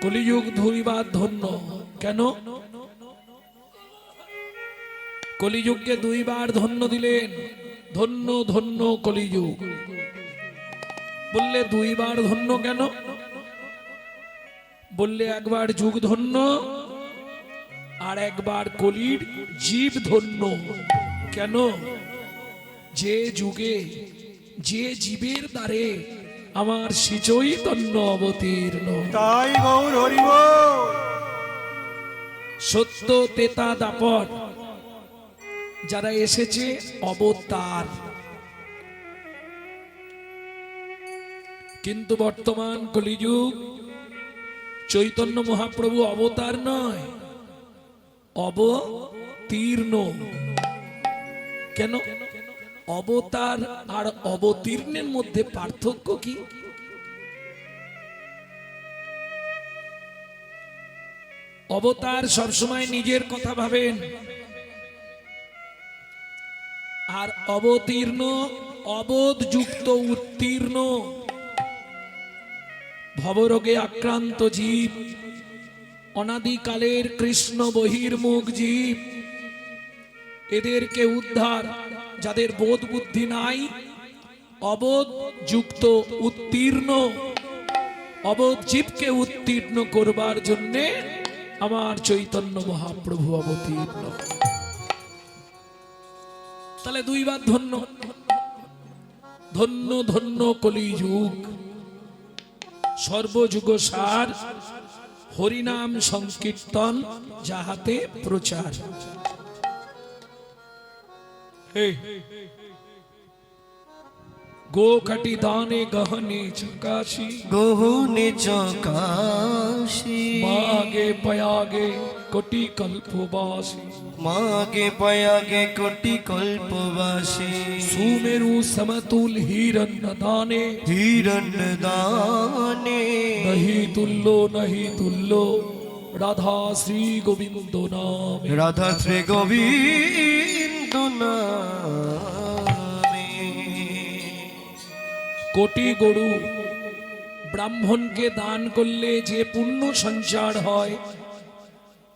কলিযুগ দুইবার ধন্য। কেন কলিযুগকে দুইবার ধন্য দিলেন? ধন্য ধন্য কলিযুগ বললে দুইবার ধন্য কেন? বললে একবার যুগ ধন্য আর একবার কলির জীব ধন্য। কেন? যে যুগে যে জীবের দ্বারে আমার শ্রী চৈতন্য অবতীর্ণ, তাই গৌর হরি বল। সত্য তেতা দাপট যারা এসেছে অবতার, কিন্তু বর্তমান কলিযুগ চৈতন্য মহাপ্রভু অবতার নয়, অবতীর্ণ। কেন? অবতার আর অবতীর্ণের মধ্যে পার্থক্য কি? অবতার সবসময় নিজের কথা ভাবেন, আর অবতীর্ণ অবোধযুক্ত উত্তীর্ণ ভবরোগে আক্রান্ত জীব, অনাদিকালের কৃষ্ণ বহির্মুখ জীব। এদেরকে উদ্ধার, যাদের বোধ বুদ্ধি নাই, অবোধযুক্ত উত্তীর্ণ অবোধ জীবকে উত্তীর্ণ করবার জন্যে আমার চৈতন্য মহাপ্রভু অবতীর্ণ। তাহলে দুইবার ধন্য। ধন্য ধন্য কলিযুগ, সর্বযুগ সার হরিনাম সংকীর্তন যাহাতে প্রচার। গোকাটি দানে গহনে চকাশি, গহনে চকাশি, মাগে পয়াগে কোটি কল্পবাসী, মাগে পয়াগে কোটি কল্পবাসী। সুমেরু সমতুল হিরণ্য দানে, হিরণ্য দানে, নহি তুল্য নহি তুল্য রাধা শ্রী গোবিন্দ নামে। রাধা শ্রী গোবিন্দ নামে। কোটি গরু ব্রাহ্মণকে দান করলে যে পুণ্য সঞ্চার হয়,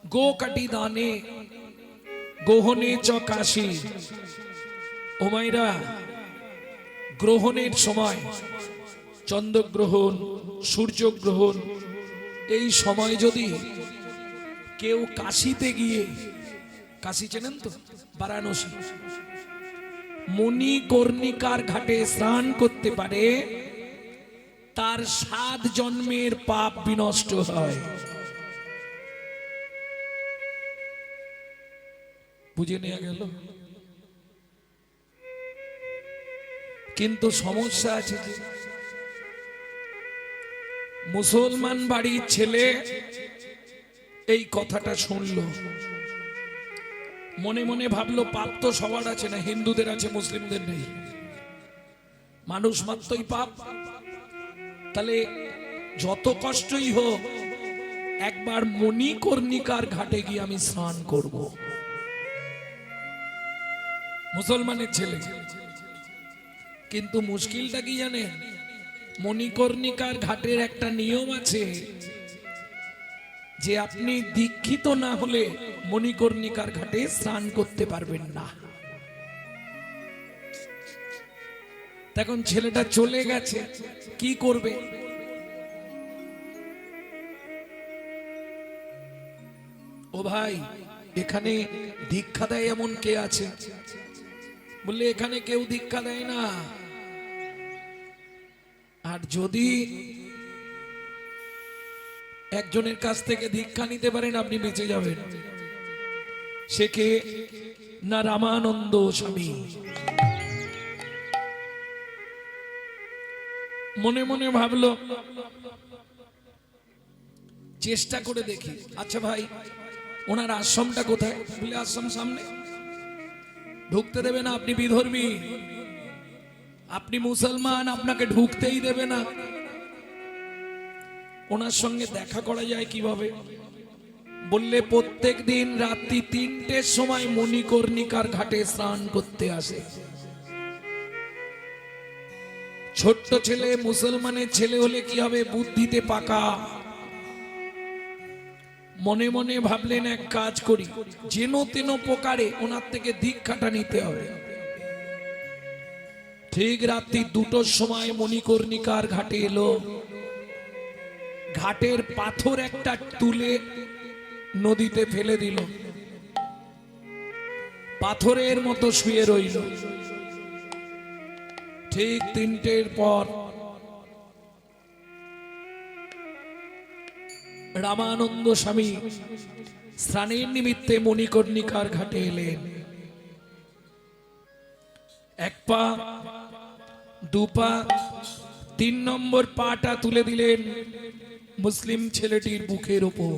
গোকাটি দানে গহনে চকাশি। ও মাইরা, গ্রহণের সময় চন্দ্রগ্রহণ, সূর্যগ্রহণ, এই সময় যদি কেউ কাশিতে গিয়ে, কাশি চেনেন তো, বারাণসী, মণিকর্ণিকার ঘাটে স্নান করতে পারে, তার 7 জন্মের পাপ বিনষ্ট হয়। বুঝে নেওয়া গেল? কিন্তু সমস্যা আছে যে মুসলমান বাড়ির ছেলে এই কথাটা শুনলো, মনে মনে ভাবলো পাপ তো সবার আছে, না হিন্দুদের আছে মুসলিমদের নেই, মানুষ মাত্রই পাপ। তাহলে যত কষ্টই হোক একবার মণিকর্ণিকার ঘাটে গিয়ে আমি স্নান করব। মুসলমানের ছেলে, কিন্তু মুশকিলটা কি জানেন? মণিকর্ণিকার ঘাটের একটা নিয়ম আছে যে আপনি দীক্ষিত না হলে মণিকর্ণিকার ঘাটে স্নান করতে পারবেন না। তখন ছেলেটা চলে গেছে, কি করবে? ও ভাই, এখানে দীক্ষা দেয় এমন কে আছে? বললে এখানে কেউ দীক্ষা দেয় না। আর যদি একজনের কাছ থেকে দীক্ষা নিতে পারেন, আপনি বেঁচে যাবেন। সে কে? না রামানন্দ স্বামী। মনে মনে ভাবলো চেষ্টা করে দেখি। আচ্ছা ভাই, ওনার আশ্রমটা কোথায়? বলে আশ্রম সামনে। ঢুকতে দেবে না, আপনি বিধর্মী, আপনি মুসলমান, আপনাকে ঢুকতেই দেবে না। ওনার সঙ্গে দেখা করা যায় কিভাবে? বললে প্রত্যেক দিন রাত্রি 3টের সময় মণিকর্ণিকার ঘাটে স্নান করতে আসে। ছোট্ট ছেলে, মুসলমানের ছেলে হলে কি হবে? বুদ্ধিতে পাকা, মনে মনে ভাবলেন এক কাজ করি, যেন তেন প্রকারে ওনার থেকে দীক্ষাটা নিতে হবে। ঠিক রাত্রি 2টোর সময় মণিকর্ণিকার ঘাটে এলো। ঘাটের পাথর একটা তুলে নদীতে ফেলে দিল, পাথরের মতো শুয়ে রইল। ঠিক 3টের পর রামানন্দ স্বামী স্নানের নিমিত্তে মণিকর্ণিকার ঘাটে এলেন। 1 পা 2 পা 3 নম্বর পাটা তুলে দিলেন মুসলিম ছেলেটির বুকের ওপর।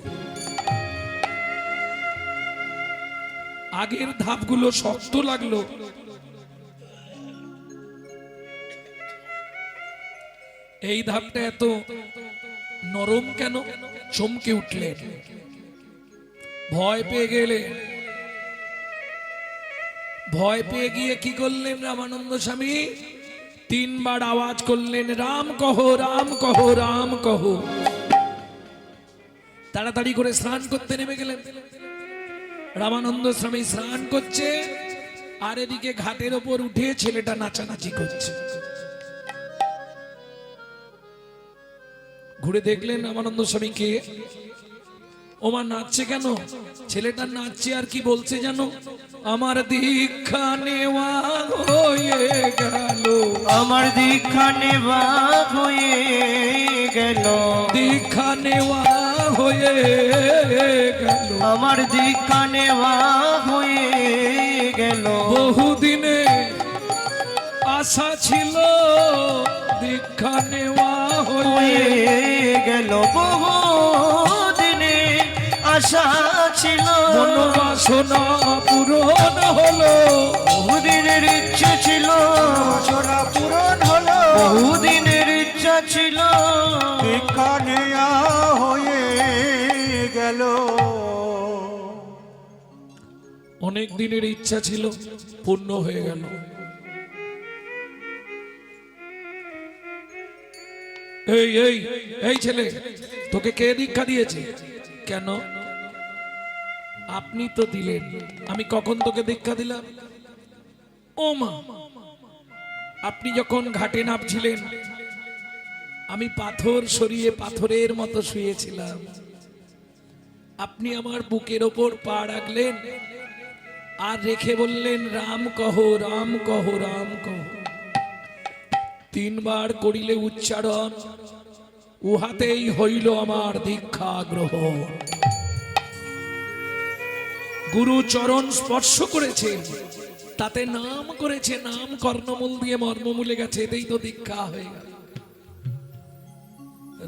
আগের ধাপগুলো শক্ত লাগলো, এই ধাপটা এত নরম কেন? চমকে উঠলেন, ভয় পেয়ে গেলে। ভয় পেয়ে গিয়ে কি করলেন রামানন্দ স্বামী? 3 বার আওয়াজ করলেন, রাম কহো, রাম কহো, রাম কহো। তাড়াতাড়ি করে স্নান করতে নেমে গেলেন। রামানন্দ স্বামী স্নান করছে, আর এদিকে ঘাটের ওপর উঠে ছেলেটা নাচানাচি করছে। ঘুরে দেখলেন রামানন্দ স্বামীকে, ওমা নাচছে কেন? ছেলেটা নাচছে আর কি বলছে জানো? আমার দীক্ষা নেওয়া হয়ে গেল, আমার দীক্ষা নেওয়া হয়ে গেল, দীক্ষা নেওয়া হয়ে গেল, আমার দীক্ষা নেওয়া হয়ে গেল। বহুদিনে আশা ছিল দীক্ষা নেওয়া হয়ে গেল, বহুদিনে আশা ছিল, মনোবাসনা পূরণ হলো, বহুদিনের ইচ্ছা ছিল, বাসনা পূরণ হলো, বহুদিনের ইচ্ছা ছিল, দীক্ষা নেয়া হয়ে গেল। অনেক দিনের ইচ্ছা ছিল, পূর্ণ হয়ে গেল। এই এই এই ছেলে, তোকে কে দীক্ষা দিয়েছে? কেন? আপনি তো দিলেন। আমি কখন তোকে দীক্ষা দিলাম? ও মা, আপনি যখন ঘাটে নামছিলেন আমি পাথর সরিয়ে পাথরের মতো শুয়েছিলাম। আপনি আমার বুকের ওপর পা রাখলেন আর রেখে বললেন, রাম কহো, রাম কহো, রাম কহো। 3 বার করিলে উচ্চারণ, উহাতেই হইল আমার দীক্ষা গ্রহণ। গুরু চরণ স্পর্শ করেছে, তাতে নাম করেছে, নাম কর্ণমূল দিয়ে মর্মমূলে গেছে, এতেই তো দীক্ষা হয়ে গেল।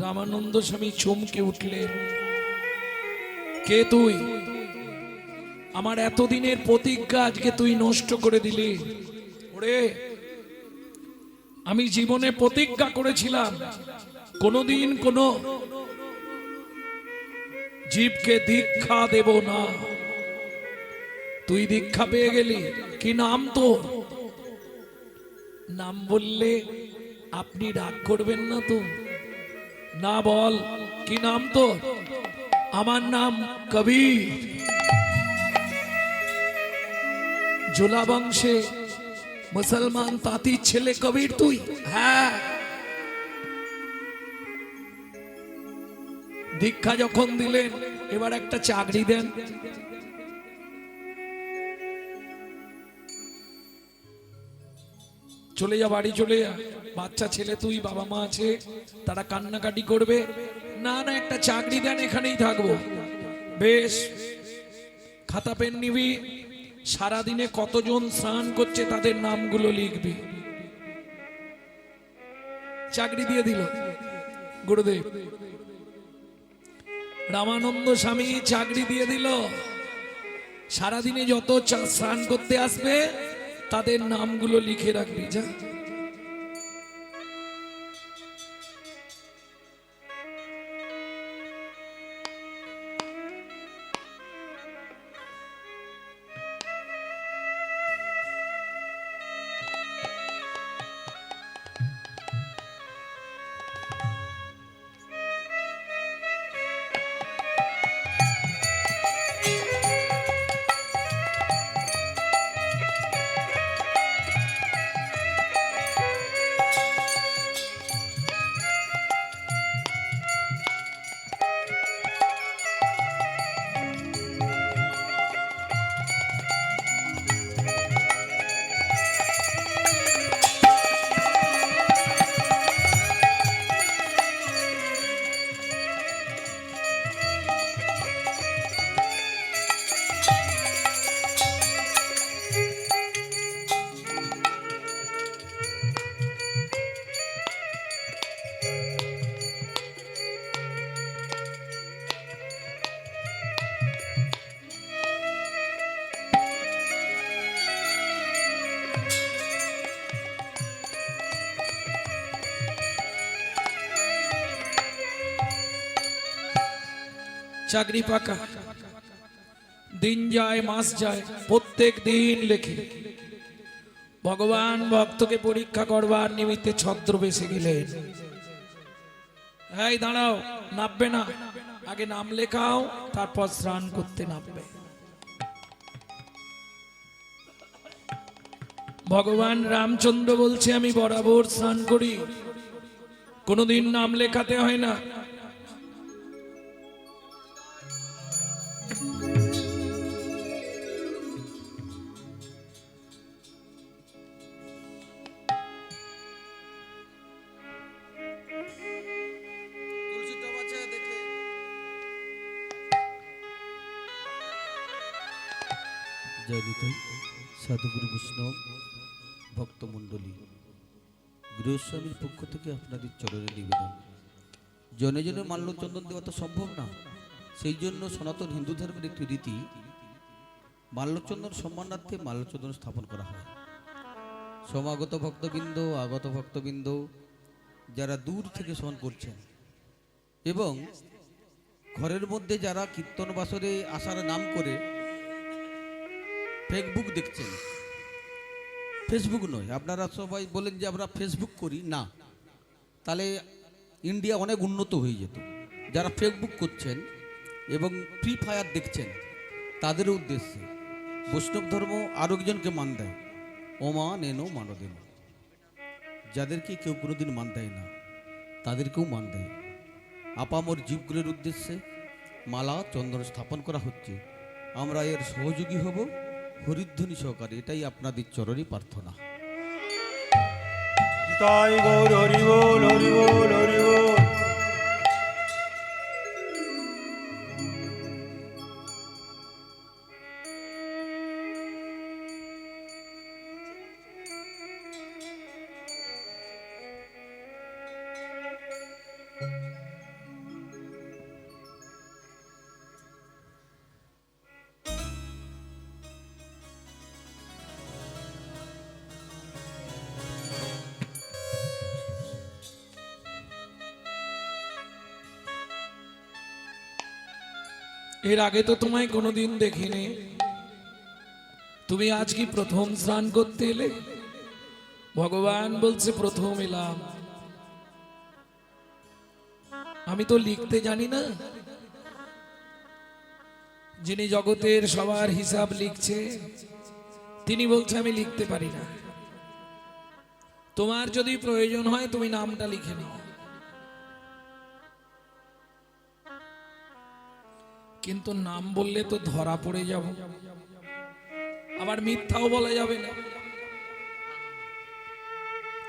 রামানন্দ স্বামী চমকে উঠলেন, কে তুই? আমার এতদিনের প্রতিজ্ঞা আজকে তুই নষ্ট করে দিলি। ওরে, আমি জীবনে প্রতিজ্ঞা করেছিলাম কোনোদিন কোনো জীবকে দীক্ষা দেব না। তুই দীক্ষা পেয়ে গেলি। কি নাম তোর? নাম বললে আপনি রাগ করবেন না তো? না, বল কি নাম তোর? আমার নাম কবির। জোলা বংশে মুসলমান তাঁতির ছেলে কবির তুই? হ্যাঁ। দীক্ষা যখন দিলেন, এবার একটা চাকরি দেন। চলে যা, বাড়ি চলে যা। বাচ্চা ছেলে তুই, বাবা মা আছে, তারা কান্নাকাটি করবে। না না, একটা চাকরি দেন, এখানেই থাকবো। বেশ, খাতা পেন নিবি, সারাদিনে কতজন স্নান করছে তাদের নামগুলো লিখবি। চাকরি দিয়ে দিল গুরুদেব। রামানন্দ স্বামী চাকরি দিয়ে দিল। সারাদিনে যত স্নান করতে আসবে তাদের নামগুলো লিখে রাখবি, যা। চাকরি পাকা, দিন যায় মাস যায়, প্রত্যেক দিন লেখে। ভগবান ভক্তকে পরীক্ষা করবার নিমিত্তে ছদ্মবেশে গেলেন। এই দাঁড়াও, নামবে না, আগে নাম লেখাও, তারপর স্নান করতে নামবে। ভগবান রামচন্দ্র বলছে, আমি বরাবর স্নান করি, কোনোদিন নাম লেখাতে হয় না। জয় নিতাই সাধুগুরু বৈষ্ণব ভক্তমণ্ডলী, গৃহস্বামীর পক্ষ থেকে আপনাদের চরণে নিবেদন। জনে জনে মাল্যচন্দন দেওয়া তো সম্ভব না, সেই জন্য সনাতন হিন্দু ধর্মের একটি রীতি, মাল্যচন্দন সম্মানার্থে মাল্যচন্দন স্থাপন করা হয়। সমাগত ভক্তবৃন্দ, আগত ভক্তবৃন্দ যারা দূর থেকে স্মরণ করছেন, এবং ঘরের মধ্যে যারা কীর্তন বাসরে আসার নাম করে ফেসবুক দেখছেন, ফেসবুক নয়, আপনারা সবাই বলেন যে আমরা ফেসবুক করি না, তাহলে ইন্ডিয়া অনেক উন্নত হয়ে যেত। যারা ফেসবুক করছেন এবং ফ্রি ফায়ার দেখছেন, তাদের উদ্দেশ্যে বৈষ্ণব ধর্ম আরও একজনকে মান দেয়, ওমা নেনো মানো দেন। যাদেরকে কেউ কোনোদিন মান দেয় না, তাদেরকেও মান দেয়। আপামর জীবগুলোর উদ্দেশ্যে মালা চন্দন স্থাপন করা হচ্ছে, আমরা এর সহযোগী হব হরিধ্বনি সহকারে, এটাই আপনাদের চরণে প্রার্থনা। তাই গৌর হরি বল, হরি বল, হরি বল। এর আগে তো তোমায় কোনোদিন দেখিনি, তুমি আজ কি প্রথম স্নান করতে এলে? ভগবান বলছে প্রথম এলাম। আমি তো লিখতে জানি না, যিনি জগতের সবার হিসাব লিখছে তিনি বলছে আমি লিখতে পারি না। তোমার যদি প্রয়োজন হয় তুমি নামটা লিখে নাও, কিন্তু নাম বললে তো ধরা পড়ে যাব, আবার মিথ্যাও বলা যাবে না।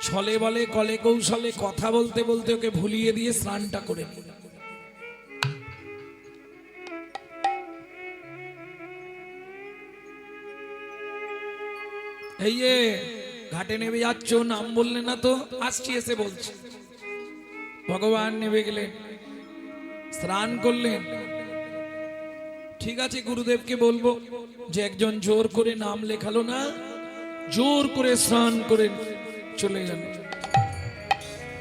ছলে বলে কলে কৌশলে কথা বলতে বলতে ওকে ভুলিয়ে দিয়ে স্নানটা করে নি। এই যে ঘাটে নেমে যাচ্ছ, নাম বললে না তো, আসছি এসে বলছি। ভগবান নেমে গেলেন, স্নান করলেন। ঠিক আছে, গুরুদেবকে বলবো যে একজন জোর করে নাম লেখালো না, জোর করে স্নান করে চলে গেল।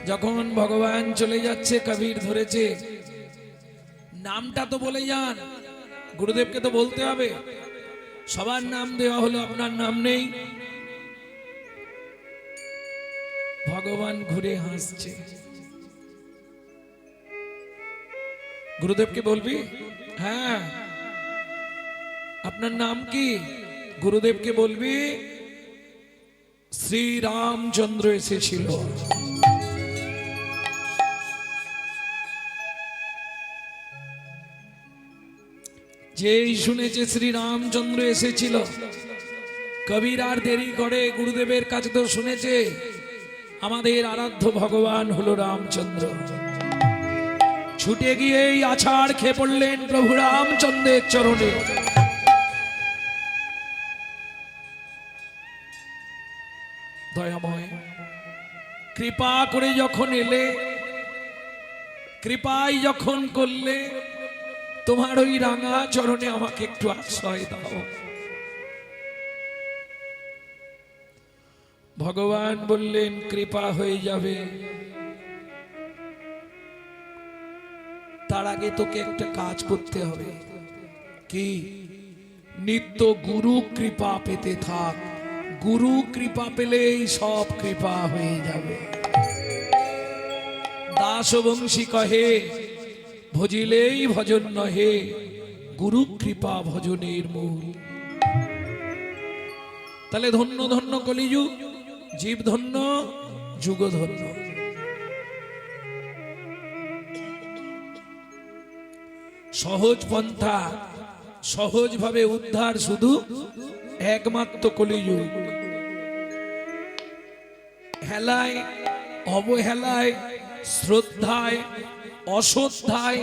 যখন ভগবান চলে যাচ্ছে, কবির ধরেছে, নামটা তো বলে যান, গুরুদেবকে তো বলতে হবে। সবার নাম দেওয়া হলো, আপনার নাম নেই। ভগবান ঘুরে হাসছে। গুরুদেবকে বলবি? হ্যাঁ। আপনার নাম কি? গুরুদেবকে বলবি শ্রী রামচন্দ্র এসেছিল। যেই শুনেছে শ্রী রামচন্দ্র এসেছিল, কবির আর দেরি করে, গুরুদেবের কাছে তো শুনেছে আমাদের আরাধ্য ভগবান হলো রামচন্দ্র। ছুটে গিয়েই আছাড় খেয়ে পড়লেন প্রভু রামচন্দ্রের চরণে। দয়াময়, কৃপা করে যখন এলে, কৃপাই যখন করলে, তোমার ওই রাঙা চরণে আমাকে একটু আশ্রয় দাও। ভগবান বললেন কৃপা হয়ে যাবে, তার আগে তোকে একটা কাজ করতে হবে। কি? নিত্য গুরু কৃপা পেতে থাক। গুরু কৃপা পেলেই সব কৃপা হয়ে যাবে। দাস বংশী কহে, ভজিলেই ভজন নহে, গুরু কৃপা ভজনের মূল। তাহলে ধন্য ধন্য কলিযুগ, জীব ধন্য, যুগ ধন্য। সহজ পন্থা, সহজভাবে উদ্ধার শুধু একমাত্র কলিযুগ। হেলায়, অবহেলায়, শ্রদ্ধায়, অশ্রদ্ধায়,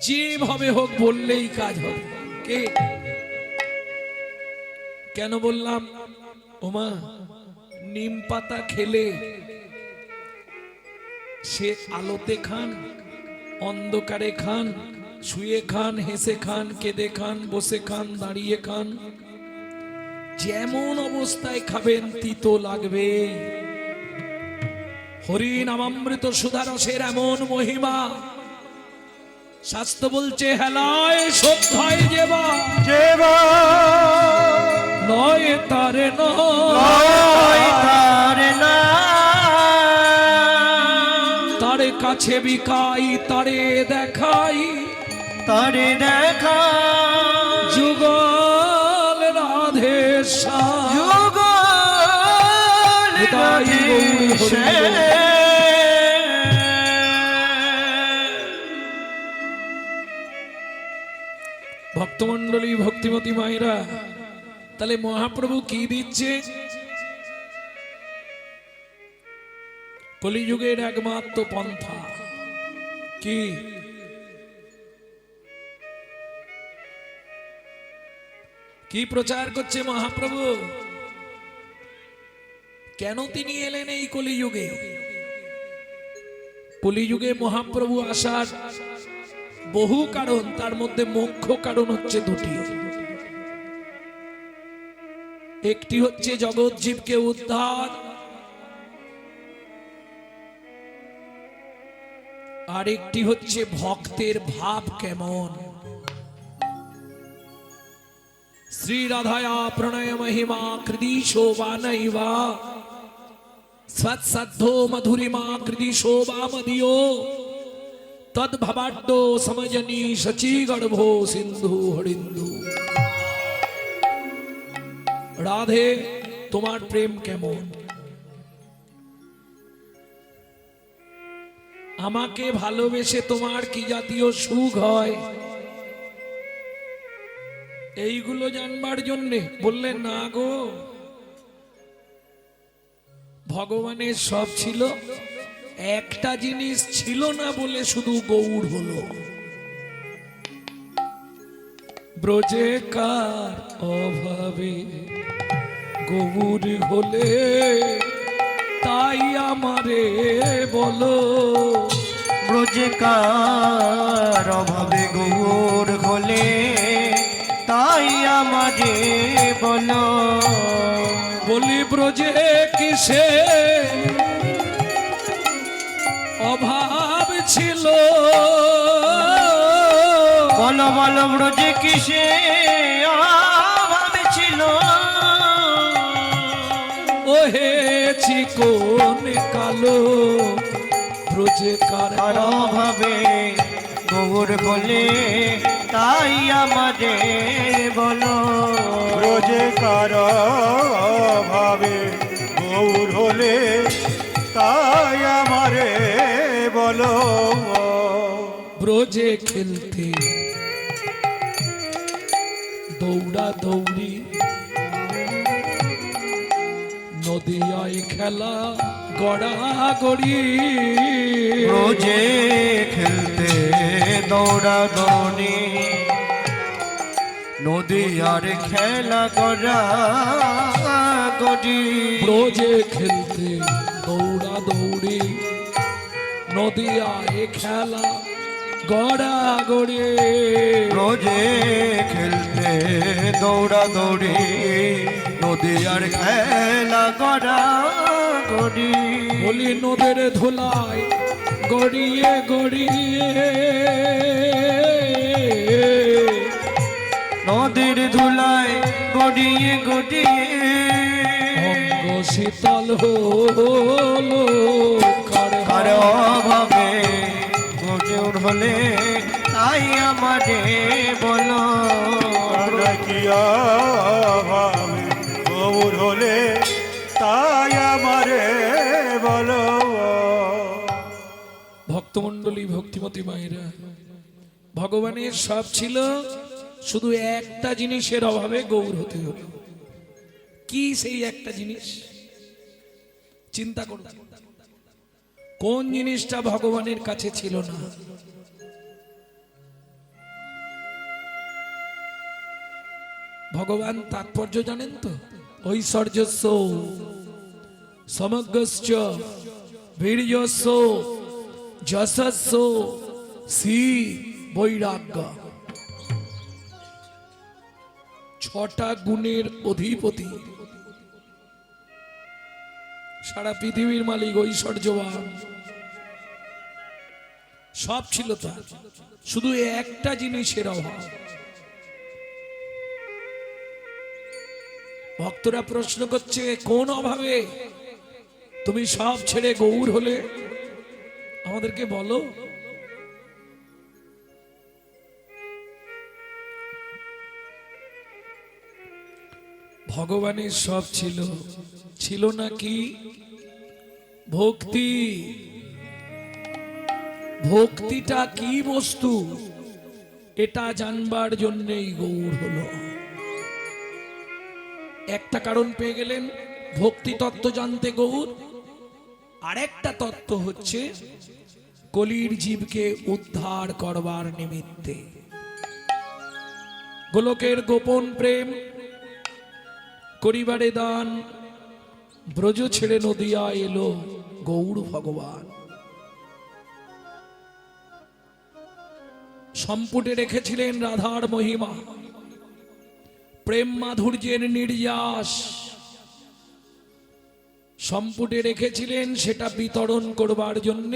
যেভাবে হোক বললেই কাজ হবে। কে? কেন বললাম? ওমা, নিম পাতা খেলে সে আলোতে খান, অন্ধকারে খান, শুয়ে খান, হেসে খান, কেঁদে খান, বসে খান, দাঁড়িয়ে খান, যেমন অবস্থায় খাবেন তিতো লাগবে। হরি নামামৃত সুধারসের এমন মহিমা, শাস্ত্র বলছে হেলায় শ্রদ্ধায় যেবা যেবা নয় তারে নয় তারে না, তারে কাছে বিকাই, তারে দেখাই, তারে দেখা যুগল রাধেশ্যাম। যুগল রাধেশ্যাম। ভক্তমন্ডলী, ভক্তিমতী মায়েরা, তাহলে মহাপ্রভু কি দিচ্ছে? কলিযুগের একমাত্র পন্থা কি? কি প্রচার করছে মহাপ্রভু? কেন তিনি এলেন এই কলিযুগে? কলিযুগে মহাপ্রভু আসার বহু কারণ, তার মধ্যে মুখ্য কারণ হচ্ছে দুটি। একটি হচ্ছে জগৎ জীবকে উদ্ধার, আর একটি হচ্ছে ভক্তের ভাব কেমন। শ্রী রাধায়া প্রণয় মহিমা কৃদিশো বা নৈবা সৎসদ্ধো মধুরিমা কৃদিশো বা মদিও তদ ভবাড্ডো সমজনী সচি গর্ভো সিন্ধু হরিন্দু। রাধে, তোমার প্রেম কেমন? আমাকে ভালোবেসে তোমার কি জাতীয় সুখ হয়, এইগুলো জানবার জন্যে বললেন না গো। ভগবানের সব ছিল, একটা জিনিস ছিল না বলে শুধু গৌর হলো। ব্রজে কার অভাবে গৌর হলে, তাই আমারে বলো। ব্রজে কার অভাবে গৌর হলে, তাই আমারে বলো। বলি ব্রজে কিসে অভাব ছিল, বলো বলো ব্রজে কিসে অভাব ছিল। ওহে চিকন কালো ব্রজে কার আর অভাবে গৌর বলে, তাই আমারে বলো। ব্রজে কার ভাবে গৌর হলে, তাই আমারে বলো। ব্রজে খেলতে দৌড়া দৌড়ি, নদিয়ায় খেলা গড়া গড়ি। ব্রজে খেলতে দৌড়া দৌড়ি, নদীয়ার খেলা করা গড়ি। ব্রজে খেলতে দৌড়া দৌড়ি, নদিয়ায় খেলা গড়া গড়ি। ব্রজে খেলতে দৌড়া দৌড়ি, নদীয়ার খেলা করা গড়ি। বলি নদের ধুলায় গড়িয়ে গড়িয়ে নদীর ধুলায় গড়িয়ে গড়িয়ে অঙ্গ শীতল হলো কার অভাবে গড়ে উঠলে তাই আমারে বলো কিয়া ভাবে গৌর হলে তাই আমারে বলো। ভক্তমণ্ডলী ভক্তিমতী মায়েরা, ভগবানের সব ছিল, শুধু একটা জিনিসের অভাবে গৌর হতে হলো। কি সেই একটা জিনিস? চিন্তা করুন, কোন জিনিসটা ভগবানের কাছে ছিল না? ভগবান তাৎপর্য জানেন তো? ঐশ্বর্যস্য সমগ্রস্য বীর্যস্য যশস্য শ্রী বৈরাগ্য, 6টা গুণের অধিপতি, সারা পৃথিবীর মালিক, ঐশ্বর্যবান, সব ছিল তার, শুধু একটা জিনিসের অভাব। ভক্তরা প্রশ্ন করছে, কোন অভাবে তুমি সব ছেড়ে গৌর হলে? আমাদেরকে বলো। ভগবানের সব ছিল, ছিল না কি? ভক্তি। ভক্তিটা কি বস্তু এটা জানবার জন্যই গৌর হলো। একটা কারণ পেয়ে গেলেন, ভক্তি তত্ত্ব জানতে গৌর। আরেকটা তত্ত্ব হচ্ছে কলির জীবকে উদ্ধার করবার নিমিত্তে। গোলকের গোপন প্রেম করিবারে দান, ব্রজ ছেড়ে নদিয়া এলো গৌর ভগবান। সম্পুটে রেখেছিলেন রাধার মহিমা, প্রেম মাধুর্যের নির্যাস সম্পুটে রেখেছিলেন, সেটা বিতরণ করবার জন্য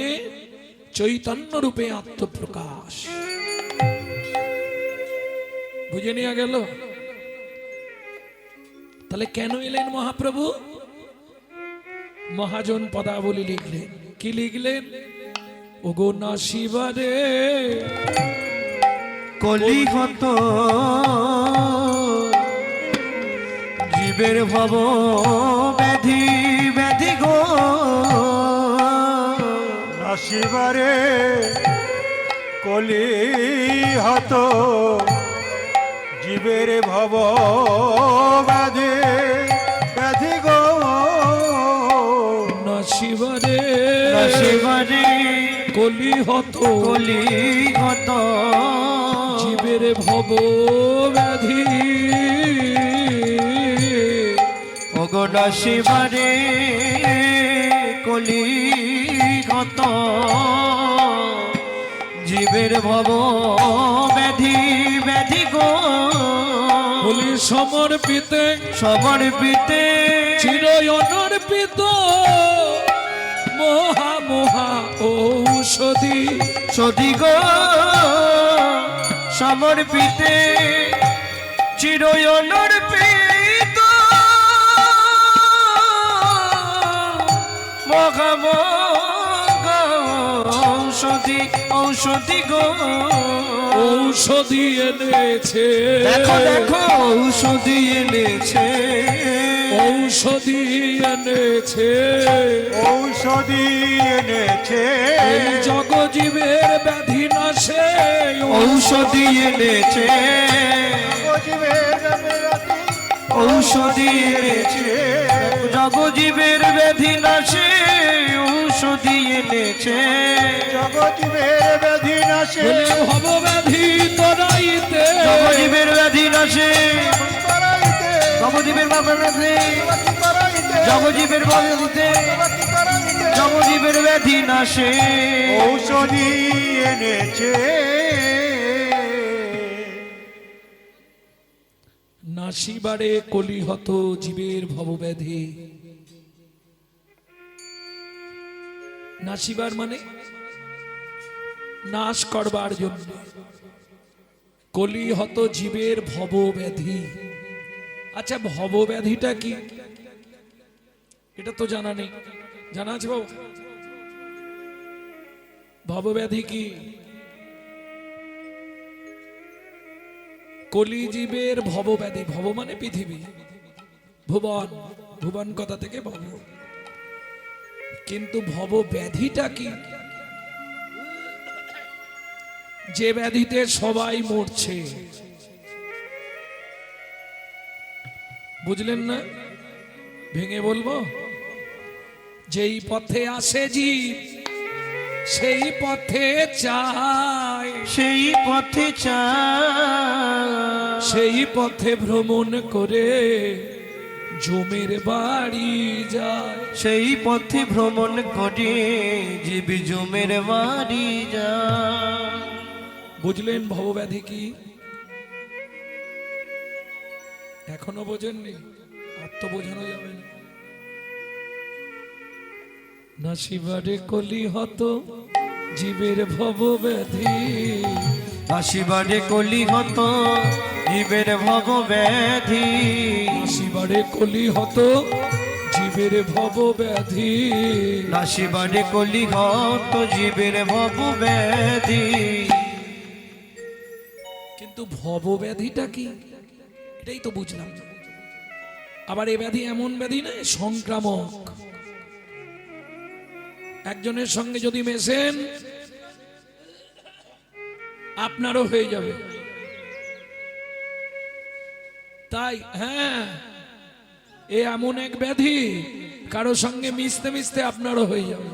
চৈতন্য রূপে আত্মপ্রকাশ। বুঝে নেওয়া গেল? তাহলে কেন এলেন মহাপ্রভু? মহাজন পদাবলী লিখলেন। কি লিখলেন? ওগো না শিবারে কলিহত জীবের ভব ব্যাধি ব্যাধি গো নাসিবারে কলি হত জীবের ভব ব্যাধি ব্যাধি গো না শিবারে শিবারে কলি হত কলিহত জীবের ভব ব্যাধি ওগোনা শিবারে কলিহত জীবের ভব ব্যাধি ব্যাধি গো বলি সমর্পিতে সমর্পিতে চির অনর্পিত মহা মহা ঔষধি সদি গো সমর্পিতে চির অনর্পিত মহামগ ঔষধি ঔষধি গো ঔষধি এনেছে। দেখো দেখো ঔষধি এনেছে ঔষধি এনেছে ঔষধি এনেছে এই জগজীবের ব্যাধি নাশে ঔষধি এনেছে ঔষধি এনেছে জগজীবের ব্যাধি নাশে ঔষধি এনেছে জগজীবের ব্যাধি নাশে ভব ব্যাধি তরাইতে জগজীবের ব্যাধি নাশে জগজীবের ব্যাধি জগজীবের ব্যাধিতে জগজীবের ব্যাধি নাশে ঔষধি এনেছে নাসিবারে কলিহত জীবের ভবব্যাধি। নাসিবার মানে নাশ করবার জন্য। কলি হত জীবের ভব ব্যাধি। আচ্ছা, ভব ব্যাধিটা কি? এটা তো জানা নেই, জানা আছে বাবু? ভব ব্যাধি কি? কলি জীবের ভব ব্যাধি। ভব মানে পৃথিবী, ভুবন, ভুবন কথা থেকে ভব। কিন্তু ভব ব্যাধিটা কি? যে ব্যাধিতে সবাই মরছে, বুঝলেন না? ভেঙে বলবো, যেই পথে আসে জীব সেই পথে চায়, সেই পথে চায়, সেই পথে ভ্রমণ করে জমের বাড়ি যায়। সেই পথে ভ্রমণ করে জীব জমের বাড়ি যায়। বুঝলেন ভবব্যাধি কি? এখনো বোঝেননি? আর তো বোঝানো যাবে না। নাসিবারে কলি হত জীবের ভবব্যাধি, আসিবারে কলি হত জীবের ভব ব্যাধি, নাসিবারে কলি হত জীবের ভবব্যাধি, নাসিবারে কলি হত জীবের ভব ব্যাধি। কিন্তু ভবব্যাধিটা কি? এটাই তো বুঝলাম। আবার এ ব্যাধি এমন ব্যাধি না, সংক্রামক। একজনের সঙ্গে যদি মেশেন আপনারও হয়ে যাবে। তাই হ্যাঁ, এ এমন এক ব্যাধি, কারো সঙ্গে মিশতে মিশতে আপনারও হয়ে যাবে।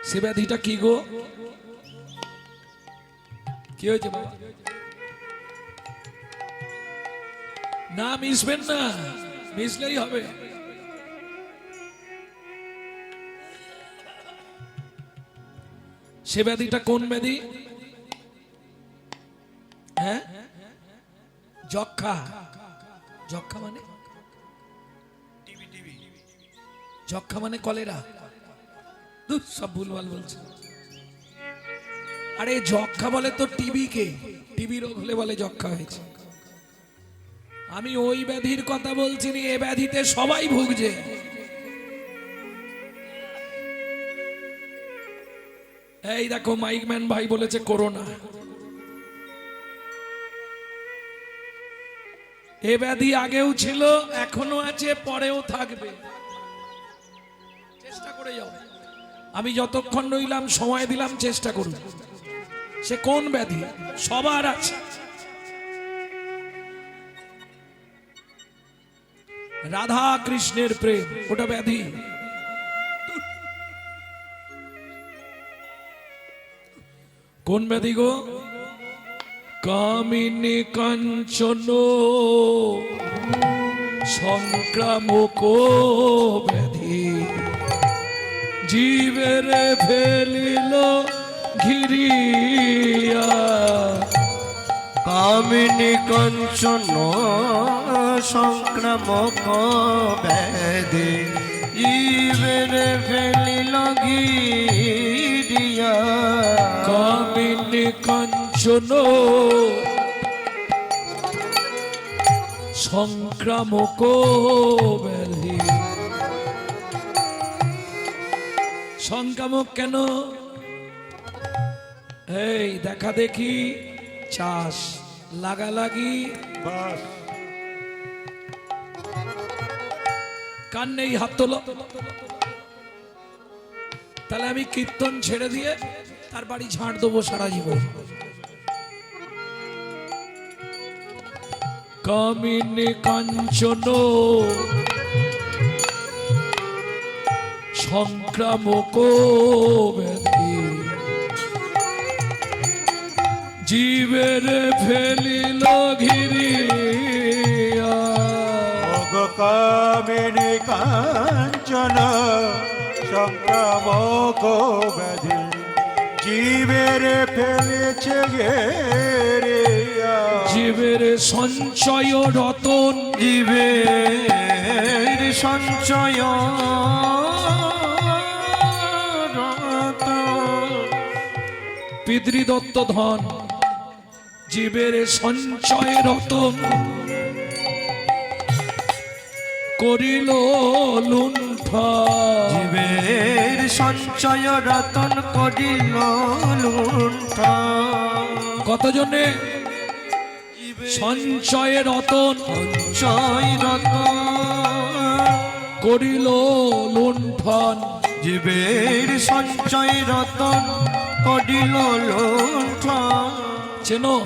সে ব্যাধিটা কি গো? কি হয়েছে বাবা? না মিশবেন না, মিশলেই হবে। সে ব্যাধিটা কোন ব্যাধি? হ্যাঁ, যক্ষা। যক্ষা মানে? যক্ষা মানে কলেরা। ধুর, সব ভুলভাল বলছে। আরে যক্ষা বলে তো টিবি কে, টিবি রোগ হলে বলে যক্ষা হয়েছে। আমি ওই ব্যাধির কথা বলছি না, এ ব্যাধিতে সবাই ভুগছে। এই দেখো, মাইকম্যান ভাই বলেছে করোনা। এ ব্যাধি আগেও ছিল, এখনো আছে, পরেও থাকবে। চেষ্টা করে যাও। আমি যতক্ষণ রইলাম সময় দিলাম, চেষ্টা করুন। সে কোন ব্যাধি? সবার আছে। রাধা কৃষ্ণের প্রেম, ওটা ব্যাধি। কোন ব্যাধি গো? কামিনী কাঞ্চন সংক্রামক ব্যাধি, জীবের ফেলিল ঘিরিয়া। কামিনী কাঞ্চন সংক্রামক ব্যাধি, জীবের ফেলিল ঘিরিয়া। কামিনী কাঞ্চন সংক্রামক ব্যাধি। সংক্রামক কেন? এই দেখা দেখি, চাষ, লাগালাগি, বাস কান নেই, হাত তোলো। তাহলে আমি কীর্তন ছেড়ে দিয়ে তার বাড়ি ঝাড় দেবো সারা জীবন। কামিনী কাঞ্চন সংক্রামক ব্যাধি, জীবের ফেলিল ঘিরিয়া। কামিনী কাঞ্চন সংক্রামক ব্যাধি, জীবের ফেলেছে ঘেরিয়া। জীবের সঞ্চয় রতন, জীবের সঞ্চয় পিতৃদত্ত ধন জীবের সঞ্চয় রতন করিল লুণ্ঠন। জীবের সঞ্চয় রতন করিল লুণ্ঠন। কতজনে সঞ্চয় রতন সঞ্চয় রতন করিল লুণ্ঠন। জীবের সঞ্চয় রতন করিল লুণ্ঠন। চেনো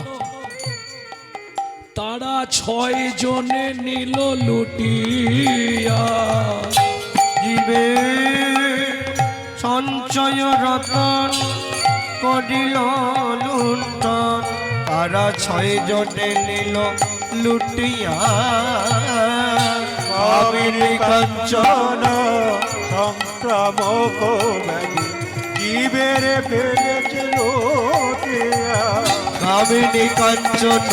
তারা 6 জনে নিল লুটিয়া। জীবের সঞ্চয় রতন করিল লুণ্ঠন। তারা 6 জনে নিল লুটিয়া। কামিনী কাঞ্চন সংক্রামক ব্যাধি জীবের ফেলেছে লোটিয়া। কামিনী কাঞ্চন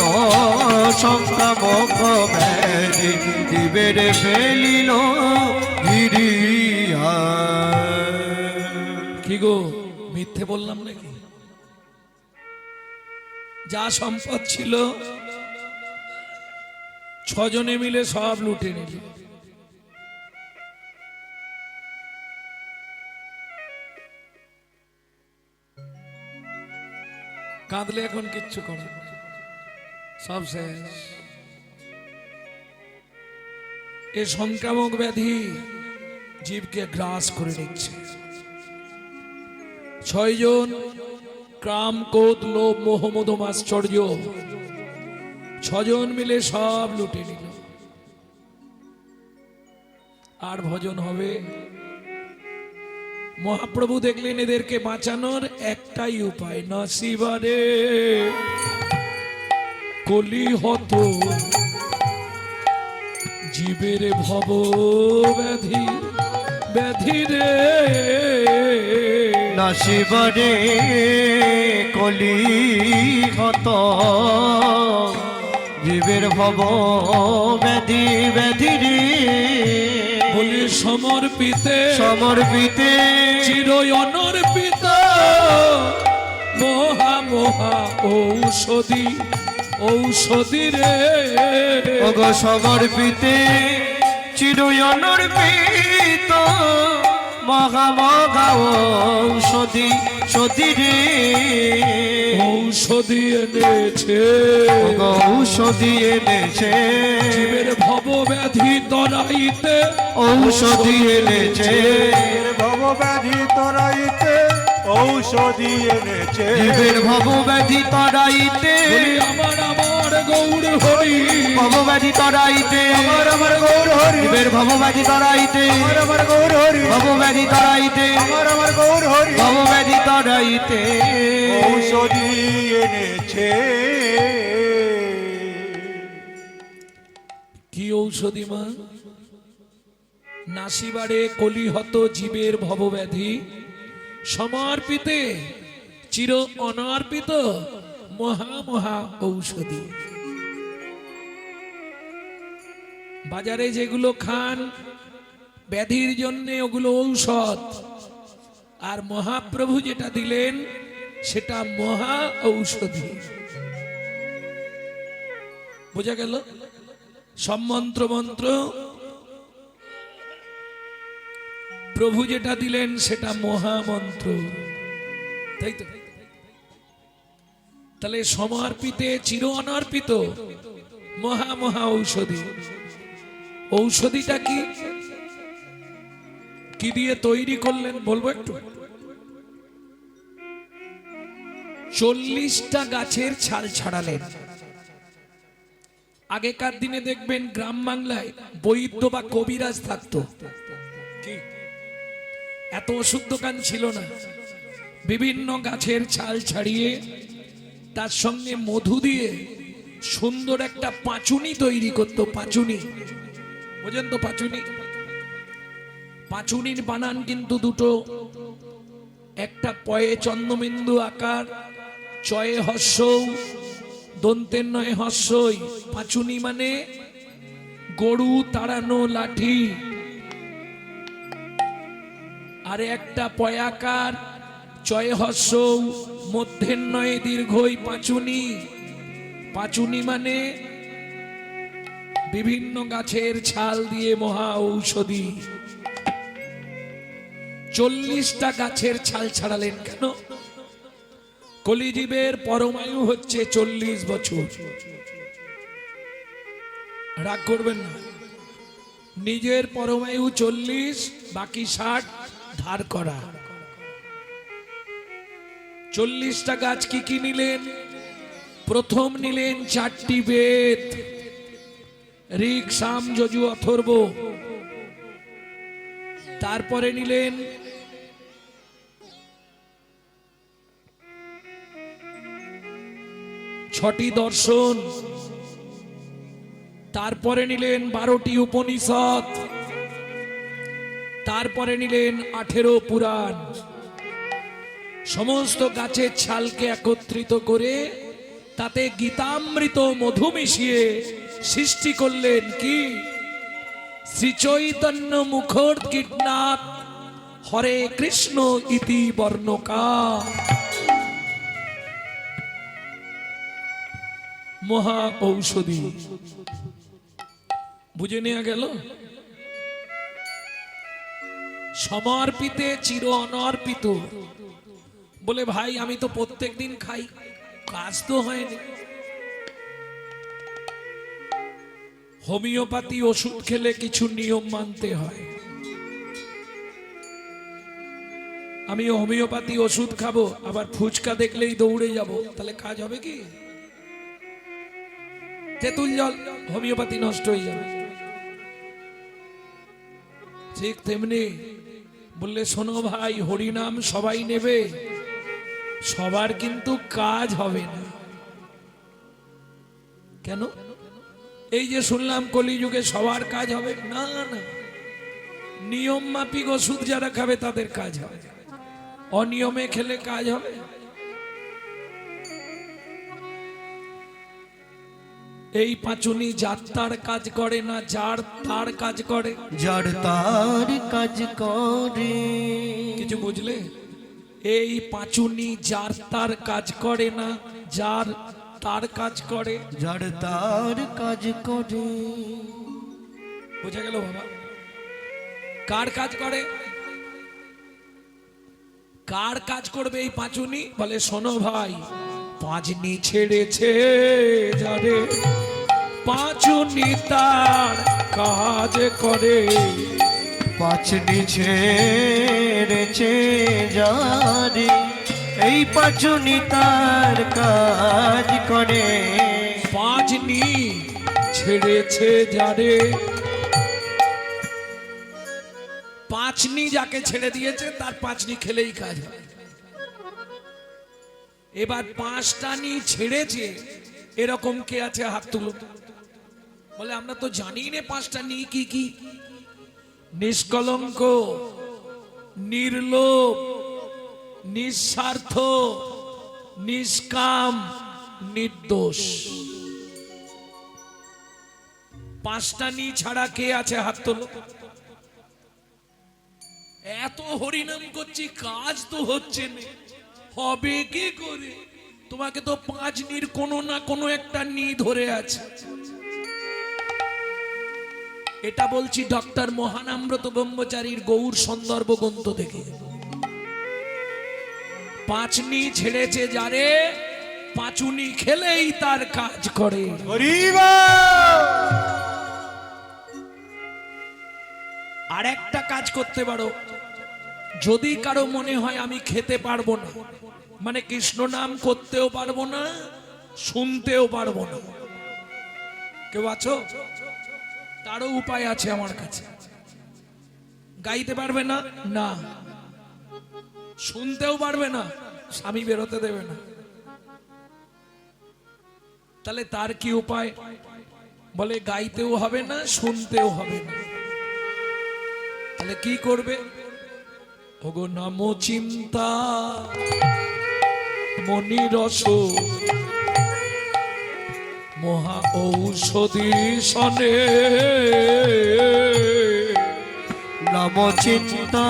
সংক্রামক ব্যাধি জীবের ফেলিল ঘিরিয়া। কি গো মিথ্যে বললাম নাকি? যা সম্পদ ছিল 6 জনে মিলে সব লুটে নিল। কাঁদলে এখন কিচ্ছু করে না, সব শেষ। এ সংক্রামক ব্যাধি জীবকে গ্রাস করে নিচ্ছে। 6 জন কাম ক্রোধ লোভ মোহ মদ মাশ্চর্য 6 জন মিলে সব লুটে নিল। আর ভজন হবে? মহাপ্রভু দেখলেন এদেরকে বাঁচানোর একটাই উপায়, নাসিবারে কলি হত জীবের ভব ব্যাধি ব্যাধি রে। নাসিবারে কলি হত জীবের ভব ব্যাধি ব্যাধি রে। বলি সমর্পিতে সমর্পিতে চির অনর্পিত মহা মহা ঔষধি ঔষধি রে। অগ সমর্পিতে চির অনর্পিত মহা মহা ঔষধি সধি রে। ঔষধি এনেছে অগ ঔষধি এনেছে জীবের ভব ব্যাধি তরাইতে। ঔষধি এনেছে ভব ব্যাধি তরাইতে ঔষধি এনেছে। জীবের ভব ব্যাধি তরাইতে। বলি আমার আমার গৌর হরি ভব ব্যাধি তরাইতে। আমার আমার গৌর হরি। জীবের ভব ব্যাধি তরাইতে। আমার আমার গৌর হরি। ভব ব্যাধি তরাইতে। আমার আমার গৌর হরি। ভব ব্যাধি তরাইতে ঔষধি এনেছে। কি ঔষধি মা? নাসিবারে কলিহত জীবের ভবব্যাধি সমর্পিতে চির অনর্পিত মহা মহা ঔষধি। বাজারে যেগুলো খান ব্যাধির জন্য ওগুলো ঔষধ, আর মহাপ্রভু যেটা দিলেন সেটা মহা ঔষধি। বোঝা গেল? সম্মন্ত্র মন্ত্র প্রভু যেটা দিলেন সেটা মহামন্ত্র, তাই তো? তাহলে সমর্পিতে চির অনর্পিত মহা মহা ঔষধি। ঔষধিটা কি কি দিয়ে তৈরি করলেন বলবো একটু? 40টা গাছের ছাল ছাড়ালেন। আগেকার দিনে দেখবেন গ্রাম বাংলায় বৈদ্য বা কবিরাজ থাকতো, কি এত ওষুধ দোকান ছিল না। বিভিন্ন গাছের ছাল ছাড়িয়ে তার সঙ্গে মধু দিয়ে সুন্দর একটা পাঁচুনি তৈরি করতো। পাঁচুনি বোঝেন তো? পাঁচুনি, পাঁচুনির বানান কিন্তু দুটো, একটা পয়ে চন্দ্রবিন্দু আকার, চয়ে হস্য, দন্তের নয় হস্যই। পাঁচুনি মানে গরু তাড়ানো লাঠি। আর একটা পয়াকার চয় হস্য মধ্যেন্নয়ে দীর্ঘই পাঁচুনি। পাঁচুনি মানে বিভিন্ন গাছের ছাল দিয়ে মহা ঔষধি। 40টা গাছের ছাল ছাড়ালেন কেন? কলিজীবের পরমায়ু হচ্ছে 40 বছর। রাগ করবেন না, নিজের পরমায়ু 40, বাকি 60 ধার করা। 40টা গাছ কি কি নিলেন? প্রথম নিলেন 4টি বেদ, ঋক, সাম, যজু, অথর্ব। তারপরে নিলেন 6টি দর্শন। তারপরে নিলেন 12টি উপনিষদ। তারপরে নিলেন 18 পুরাণ। সমস্ত গাছের ছালকে একত্রিত করে তাতে গীতামৃত মধু মিশিয়ে সৃষ্টি করলেন কি? শ্রী চৈতন্য মুখর কীটনাথ হরে কৃষ্ণ ইতি বর্ণকা। মহা ঔষধি। বুঝে নেওয়া গেল? সমর্পিতে চির অনর্পিত। বলে ভাই আমি তো প্রত্যেক দিন খাই, কাজ তো হয়নি। হোমিওপ্যাথি ওষুধ খেলে কিছু নিয়ম মানতে হয়। আমি হোমিওপ্যাথি ওষুধ খাবো আবার ফুচকা দেখলেই দৌড়ে যাব, তাহলে কাজ হবে কি? তেঁতুল জল, হোমিওপ্যাথি নষ্ট হয়ে যাবে। ঠিক তেমনি বললে শোনো ভাই, হরিনাম সবাই নেবে, সবার কিন্তু কাজ হবে না। কেন? এই যে শুনলাম কলিযুগে সবার কাজ হবে না। না, নিয়ম মাফিক ওষুধ যারা খাবে তাদের কাজ হবে, অনিয়মে খেলে কাজ হবে? এই পাঁচুনি যার তার কাজ করে না, যার তার কাজ করে। যার তার কাজ করে। কিছু বুঝলে? এই পাঁচুনি যার তার কাজ করে না, যার তার কাজ করে। যার তার কাজ করে। বুঝা গেল বাবা? কার কাজ করে? কার কাজ করবে এই পাঁচুনি? বলে শোনো ভাই, পাঁচনি ছেড়েছে যারে, পাঁচুনি তার কাজ করে। পাঁচনি ছেড়েছে যারে, এই পাঁচুনি তার কাজ করে। পাঁচনি ছেড়েছে যারে, পাঁচনি যাকে ছেড়ে দিয়েছে তার পাঁচনি খেলেই কাজ হয়। এবার 5টা নি ছেড়েছে এরকম কে আছে? হাত তুলো। বলে আমরা তো জানি না 5টা নি কি কি। নিষ্কলঙ্ক, নির্লোভ, নিঃস্বার্থ, নিষ্কাম, নির্দোষ। 5টা নি ছাড়া কে আছে? হাত তোলো। এত হরিনাম করছি, কাজ তো হচ্ছে না, হবে কি করে? তোমাকে তো 5 নির কোনো না কোনো একটা নি ধরে আছে। এটা বলছি ডক্টর মহানামব্রত ব্রহ্মচারীর গৌর সন্দর্ভ গ্রন্থ থেকে। 5 নি ছেড়েছে যারে, পাঁচুনি খেলেই তার কাজ করে। আর একটা কাজ করতে পারো, যদি কারো মনে হয় আমি খেতে পারবো না, মানে কৃষ্ণ নাম করতেও পারবো না, শুনতেও পারবো না, কেউ আছো? তারও উপায় আছে আমার কাছে। গাইতে পারবে না, না শুনতেও পারবে না, স্বামী বেরোতে দেবে না, তাহলে তার কি উপায়? বলে গাইতেও হবে না, শুনতেও হবে না, তাহলে কি করবে? ওগো নাম চিন্তা মনিরস মহা ঔষধি সনে, নাম চিন্তা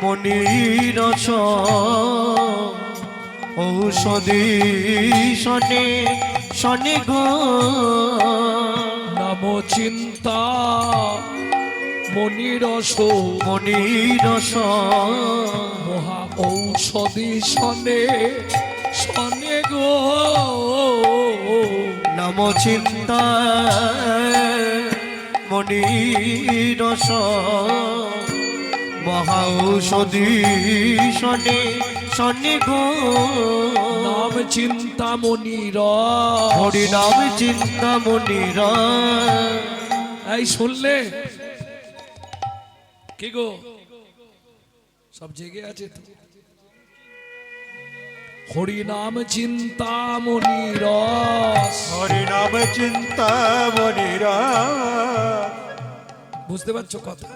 মনিরস ঔষধি শনে শনে গো নাম চিন্তা মনিরস মনিরস মহা ঔষধি শনে শনে গো নাম চিন্তা মনিরস মহা ঔষধি শনে শনে গো নাম চিন্তা মনির হরি নাম চিন্তা মনির এই শুনলে কি গো সব জেগে আছে তো হরি নাম চিন্তা মনির হরি নাম চিন্তা মনিরা বুঝতে পারছো কথা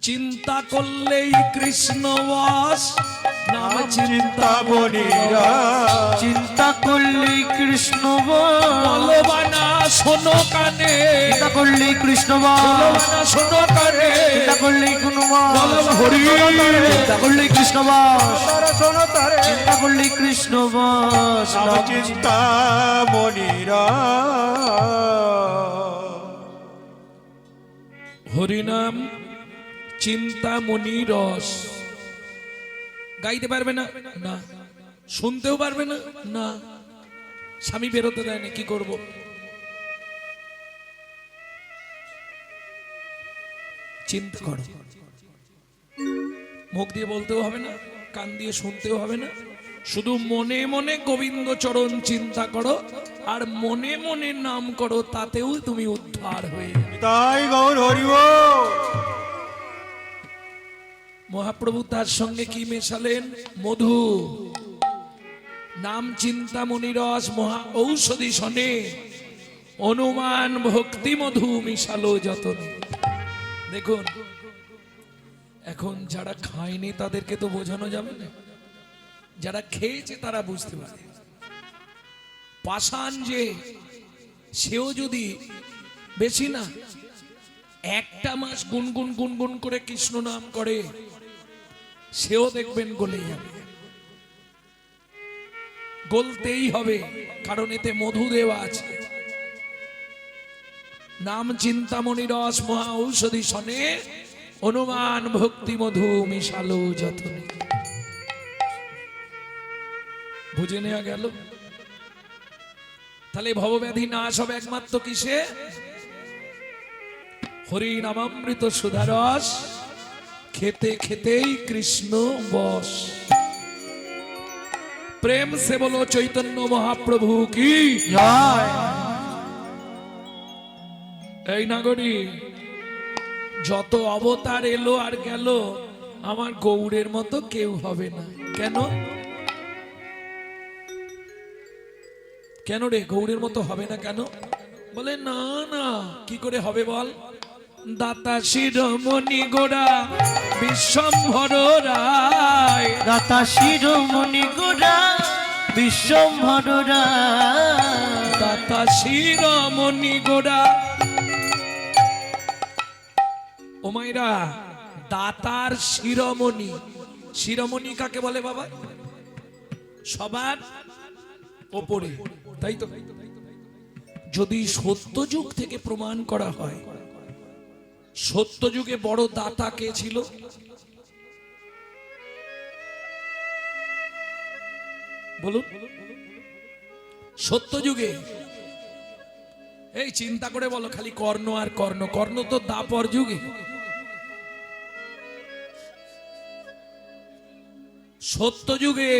চিন্তা করলেই কৃষ্ণ বাস নাম চিন্তা চিন্তা মনিরা চিন্তা করলে কৃষ্ণ বলবানা শোনো কানে চিন্তা করলে কৃষ্ণ বলবানা শোনো কানে চিন্তা করলে কোন বলো হরি চিন্তা করলে কৃষ্ণ তারা শোনো তারে চিন্তা করলে কৃষ্ণ নাম চিন্তা মনিরা হরিনাম চিন্তামণি রস গাইতে পারবে না না শুনতেও পারবে না না স্বামী বেরোতে দেয় না কি করব চিন্তা করো মুখ দিয়ে বলতেও হবে না কান দিয়ে শুনতেও হবে না শুধু মনে মনে গোবিন্দ চরণ চিন্তা করো আর মনে মনে নাম করো তাতেও তুমি উদ্ধার হয়ে যাবে তাই গৌর হরিব মহাপ্রভু তার সঙ্গে কি মেশালেন মধু নাম চিন্তামণি রস মহা ঔষধি শনে অনুমান ভক্তি মধু মিশালো যতনে দেখুন এখন যারা খায়নি তাদেরকে তো বোঝানো যাবে না যারা খেয়েছে তারা বুঝতে পারে পাষাণ যে সেও যদি বেশি না একটা মাস গুনগুন গুনগুন করে কৃষ্ণ নাম করে সেও দেখবেন গলে যাবে গলতেই হবে কারণ এতে মধু দেওয়া আছে নাম চিন্তামণি রস মহা ঔষধি শনে অনুমান ভক্তি মধু মিশালো যতনে বুঝে নেওয়া গেল তাহলে ভবব্যাধি নাশ হবে একমাত্র কিসে হরি নামামৃত সুধারস খেতে খেতেই কৃষ্ণ বস প্রেম সে বলো চৈতন্য মহাপ্রভু কি জয় এই নাগরী যত অবতার এলো আর গেল আমার গৌড়ের মতো কেউ হবে না কেন কেন রে গৌড়ের মতো হবে না কেন বলে না না কি করে হবে বল দাতা শিরোমণি গোড়া বিশ্বম্ভর রায় দাতা শিরোমণি গোড়া বিশ্বম্ভর দাতা শিরোমণি গোড়া ও মাইরা দাতার শিরোমণি শিরোমণি কাকে বলে বাবা সবার ওপরে তাই তো যদি সত্যযুগ থেকে প্রমাণ করা হয় সত্যযুগে বড় দাতা কে ছিল বলুন সত্যযুগে এই চিন্তা করে বলো খালি কর্ণ আর কর্ণ কর্ণ তো দাপর যুগে সত্যযুগে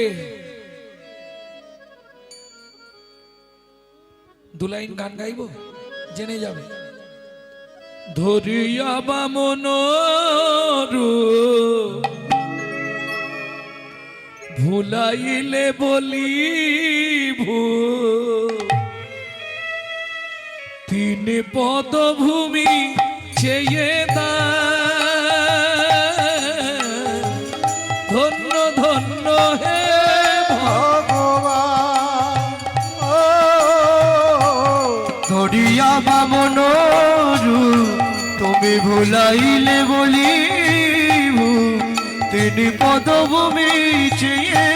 দু লাইন গান গাইবো জেনে যাবে ধরিয়া বামন ভুলাইলে বলি তিন পদভূমি চেয়ে দা ধন্য ধন্য হে ভগবান ধরিয়া বামন তুমি ভুলাইলে বলি তিনি পদভূমি চেয়ে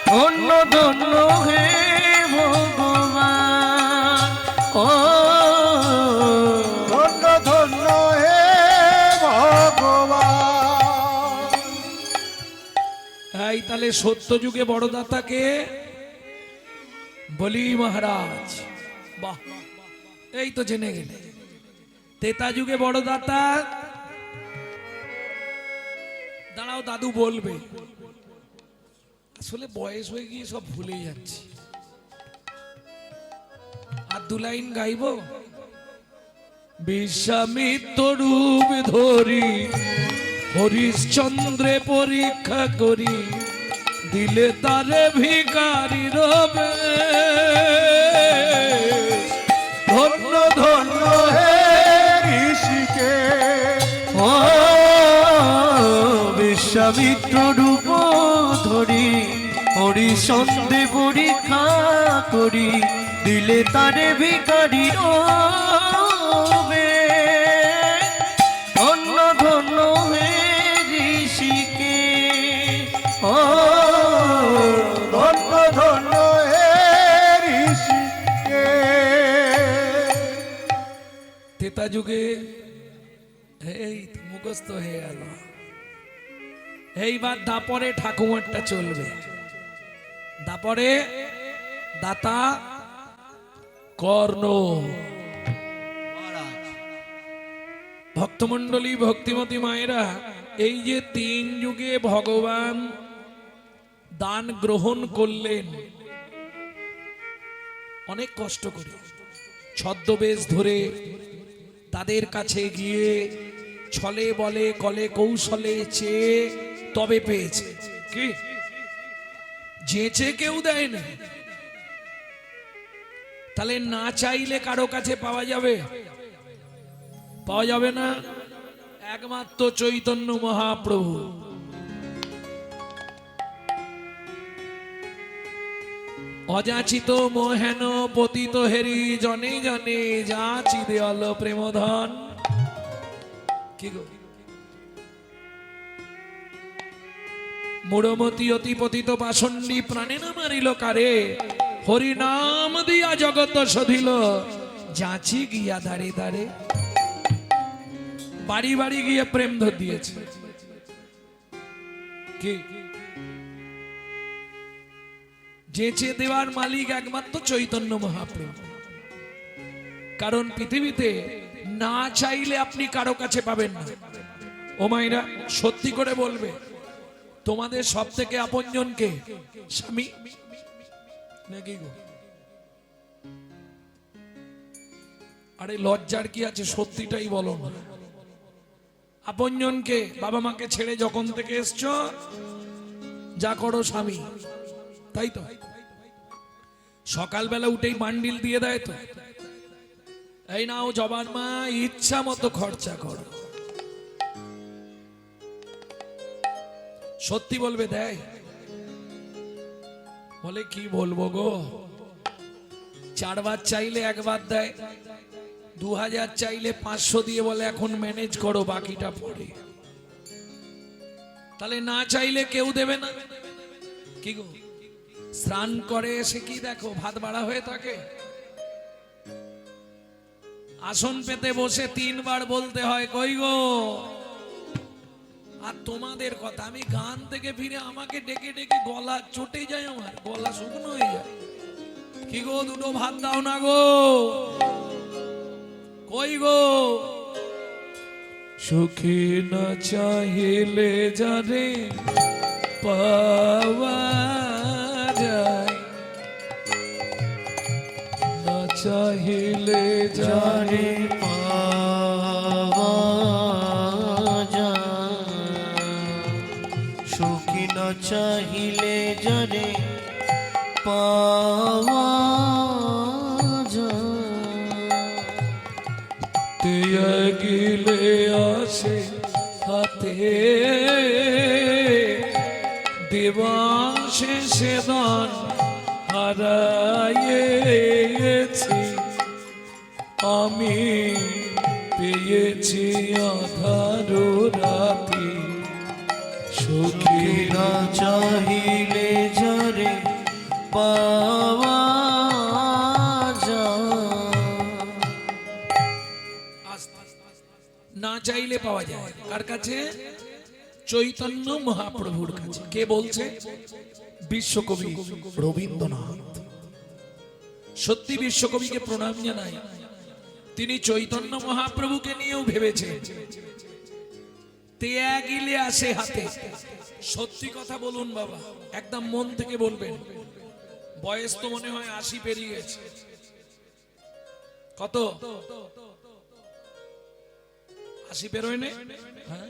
ধন্য ধন্য হে ভগবান ও ধন্য ধন্য হে ভগবান। এই তাহলে সত্য যুগে বড় দাতাকে বলি মহারাজ। বাহ, এই তো জেনে গেলে। তেতা যুগে বড় দাতা, দাঁড়াও দাদু বলবে, আসলে বয়স হয়ে গিয়ে সব ভুলে যাচ্ছি। আর দু লাইন গাইব। বিশ্বামিত্র রূপ ধরি হরিশ্চন্দ্রে পরীক্ষা করি, দিলে তারে ভিখারি রবে। ধন্য ধন্য হে ঋষিকে ও বিশ্বামিত্র রূপ ধরি হরিচন্দ্রে পরীক্ষা করি, দিলে তারে ভিখারি রবে। ধন্য ধন্য হে ঋষিকে ও ধন্য ধন্য হে ঋষিকে। তেতা যুগে এই তো মুখস্থ হয়ে গেল। এইবার দাপরে ঠাকুমারটা চলবে। দাপরে দাতা কর্ণ। ভক্তমণ্ডলী, ভক্তিমতী মায়েরা, এই যে তিন যুগে ভগবান দান গ্রহণ করলেন অনেক কষ্ট করে, ছদ্মবেশ ধরে তাদের কাছে গিয়ে ছলে বলে কলে কৌশলে চেয়ে তবে পেয়েছে। কি যেচে কেউ দেয় না, তাহলে না চাইলে কারো কাছে পাওয়া যাবে? পাওয়া যাবে না। একমাত্র চৈতন্য মহাপ্রভু। অযাচিত মোহেন পতিত হেরি জনে জনে যাচি দেয়াল প্রেমধন। কি গো, মুড়মতি অতি পতিত পাষণ্ডী প্রাণে না মারিল কারে, হরি নাম দিয়া জগত সধিল যাচি গিয়া দাঁড়ে দাঁড়ে। বাড়ি বাড়ি গিয়ে প্রেম ধর দিয়েছে। কি যেচে দেওয়ার মালিক একমাত্র চৈতন্য মহাপ্রভু। কারণ পৃথিবীতে না চাইলে আপনি কারো কাছে পাবেন না। ও মায়েরা, সত্যি করে বলবে, তোমাদের সব থেকে আপনজন কে? স্বামী নাকি গো? আরে লজ্জার কি আছে, সত্যিটাই বলো না। আপনজন কে? বাবা মাকে ছেড়ে যখন থেকে এসছো যা করো স্বামী, তাই তো? সকালবেলা উঠেই বান্ডিল দিয়ে দেয় তো, এই নাও জবান মা, ইচ্ছা মতো খরচা করো। সত্যি বলবে দেয়? বলে কি বলবো গো, 4 বার চাইলে 1 বার দেয়, 2000 চাইলে 500 দিয়ে বলে এখন ম্যানেজ করো, বাকিটা পরে। তাহলে না চাইলে কেউ দেবে না। কি গো, স্নান করে এসে কি দেখো ভাত বাড়া হয়ে থাকে? আসন পেতে বসে 3 বার বলতে হয় কই গো। আর তোমাদের কথা, আমি গান থেকে ফিরে আমাকে ডেকে ডেকে গলা চটে যায়, আমার গলা শুকনো হয়ে যায়। কি গো, 2টো ভাত দাও না গো, কই গো। সুখী না চাহিলে জানে পাওয়া যায়, না চাহিলে জানে পাওয়া যায়, সুখী না চাহিলে জানে পাওয়া যায়। গিলে আসে হাতে দিবাসে সেদান হারাইয়েছি, আমি পেয়েছি আধার চোখে না চাহিলে যারে পাওয়া যায়। না চাইলে পাওয়া যায় কার কাছে? চৈতন্য মহাপ্রভুর কাছে। কে বলছে? বিশ্বকবি রবীন্দ্রনাথ। সত্যি বিশ্বকবিকে প্রণাম জানাই। তিনি চৈতন্য মহাপ্রভুকে নিয়েও ভেবেছেন তেয়া গিলে আসে হাতে। সত্যি কথা বলুন বাবা, একদম মন থেকে বলবেন। বয়স তো মনে হয় 80 পেরিয়ে গেছে। কত? 80 পেরোয় না? হ্যাঁ।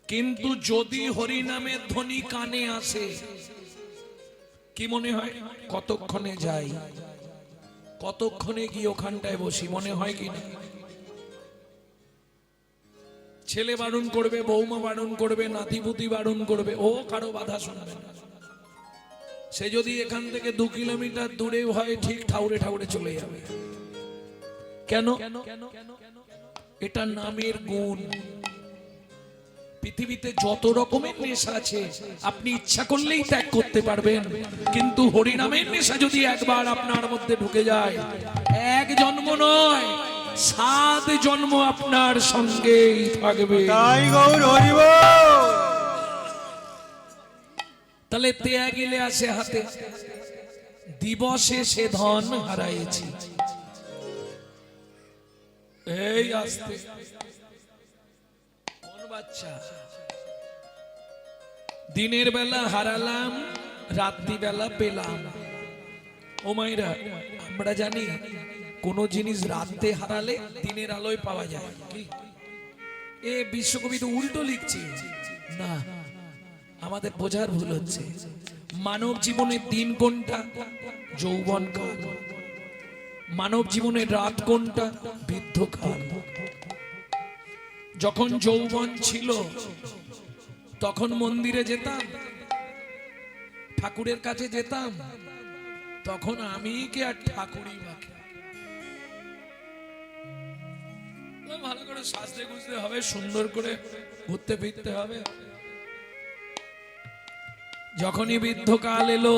কিন্তু যদি হরি নামের ধ্বনি কানে আসে, কি মনে হয়? কতক্ষণে যাই, কতক্ষণে গিয়ে ওখানটায় বসি, মনে হয় কি না? ছেলে বারণ করবে, বৌমা বারণ করবে, নাতিপুতি বারণ করবে, ও কারো বাধা শুনবে না। সে যদি এখান থেকে 2 কিলোমিটার দূরে হয়, ঠিক ঠাউরে ঠাউরে চলে যাবে। কেন? এটা নামের গুণ। পৃথিবীতে যত রকমের নেশা আছে আপনি ইচ্ছা করলেই ত্যাগ করতে পারবেন, কিন্তু হরিনামের নেশা যদি একবার আপনার মধ্যে ঢুকে যায়, 1 জন্ম নয় 7 জন্ম আপনার সঙ্গেই থাকবে। তাই গৌর হরি বল। তাহলে তেয়া গিলে আসে হাতে, দিবসে সে ধন হারাইছি। এই আসতে বাচ্চা, দিনের বেলা হারালাম, রাত্রি বেলা পেলাম। ও মাইরা, আমরা জানি কোন জিনিস রাতে হারালে দিনের আলোয় পাওয়া যায়। কি এ বিশ্বকবি তো উল্টো লিখছে না, আমাদের বোঝার ভুল হচ্ছে। মানব জীবনের দিন কোনটা? যৌবন কাল। মানব জীবনের রাত কোনটা? বৃদ্ধকাল। যখন যৌবন ছিল তখন মন্দিরে যেতাম, ঠাকুরের কাছে যেতাম, তখন আমি কে আর ঠাকুরই বাকি। ভালো করে সাজতে গুজতে হবে, সুন্দর করে ঘুরতে ফিরতে হবে। যখনই বৃদ্ধকাল এলো,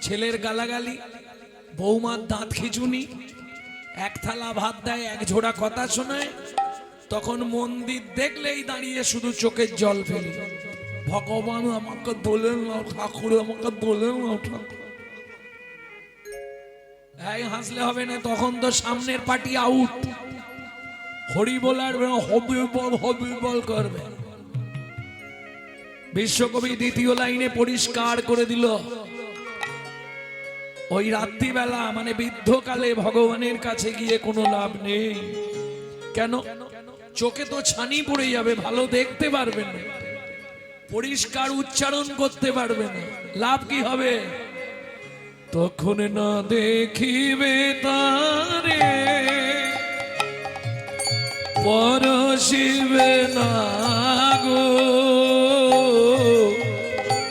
ছেলের গালাগালি, বৌমার দাঁত খিচুনি, 1 থালা ভাত দেয়, 1 ঝোড়া কথা শোনায়, তখন মন্দির দেখলেই দাঁড়িয়ে শুধু চোখের জল ফেলি। ভগবান আমাকে বলেন না, ঠাকুর আমাকে বলেন না। এই হাসলে হবে না, তখন তো সামনের পার্টি আউট। হরি বলার হবি বল করবে। বিশ্বকবি 2য় লাইনে পরিষ্কার করে দিল, ওই রাত্রিবেলা মানে বৃদ্ধকালে ভগবানের কাছে গিয়ে কোনো লাভ নেই। কেন? চোখে তো ছানি পড়ে যাবে, ভালো দেখতে পারবে না, পরিষ্কার উচ্চারণ করতে পারবে না, লাভ কি হবে? তখন না দেখিবে তারে, পরশিবে না গো,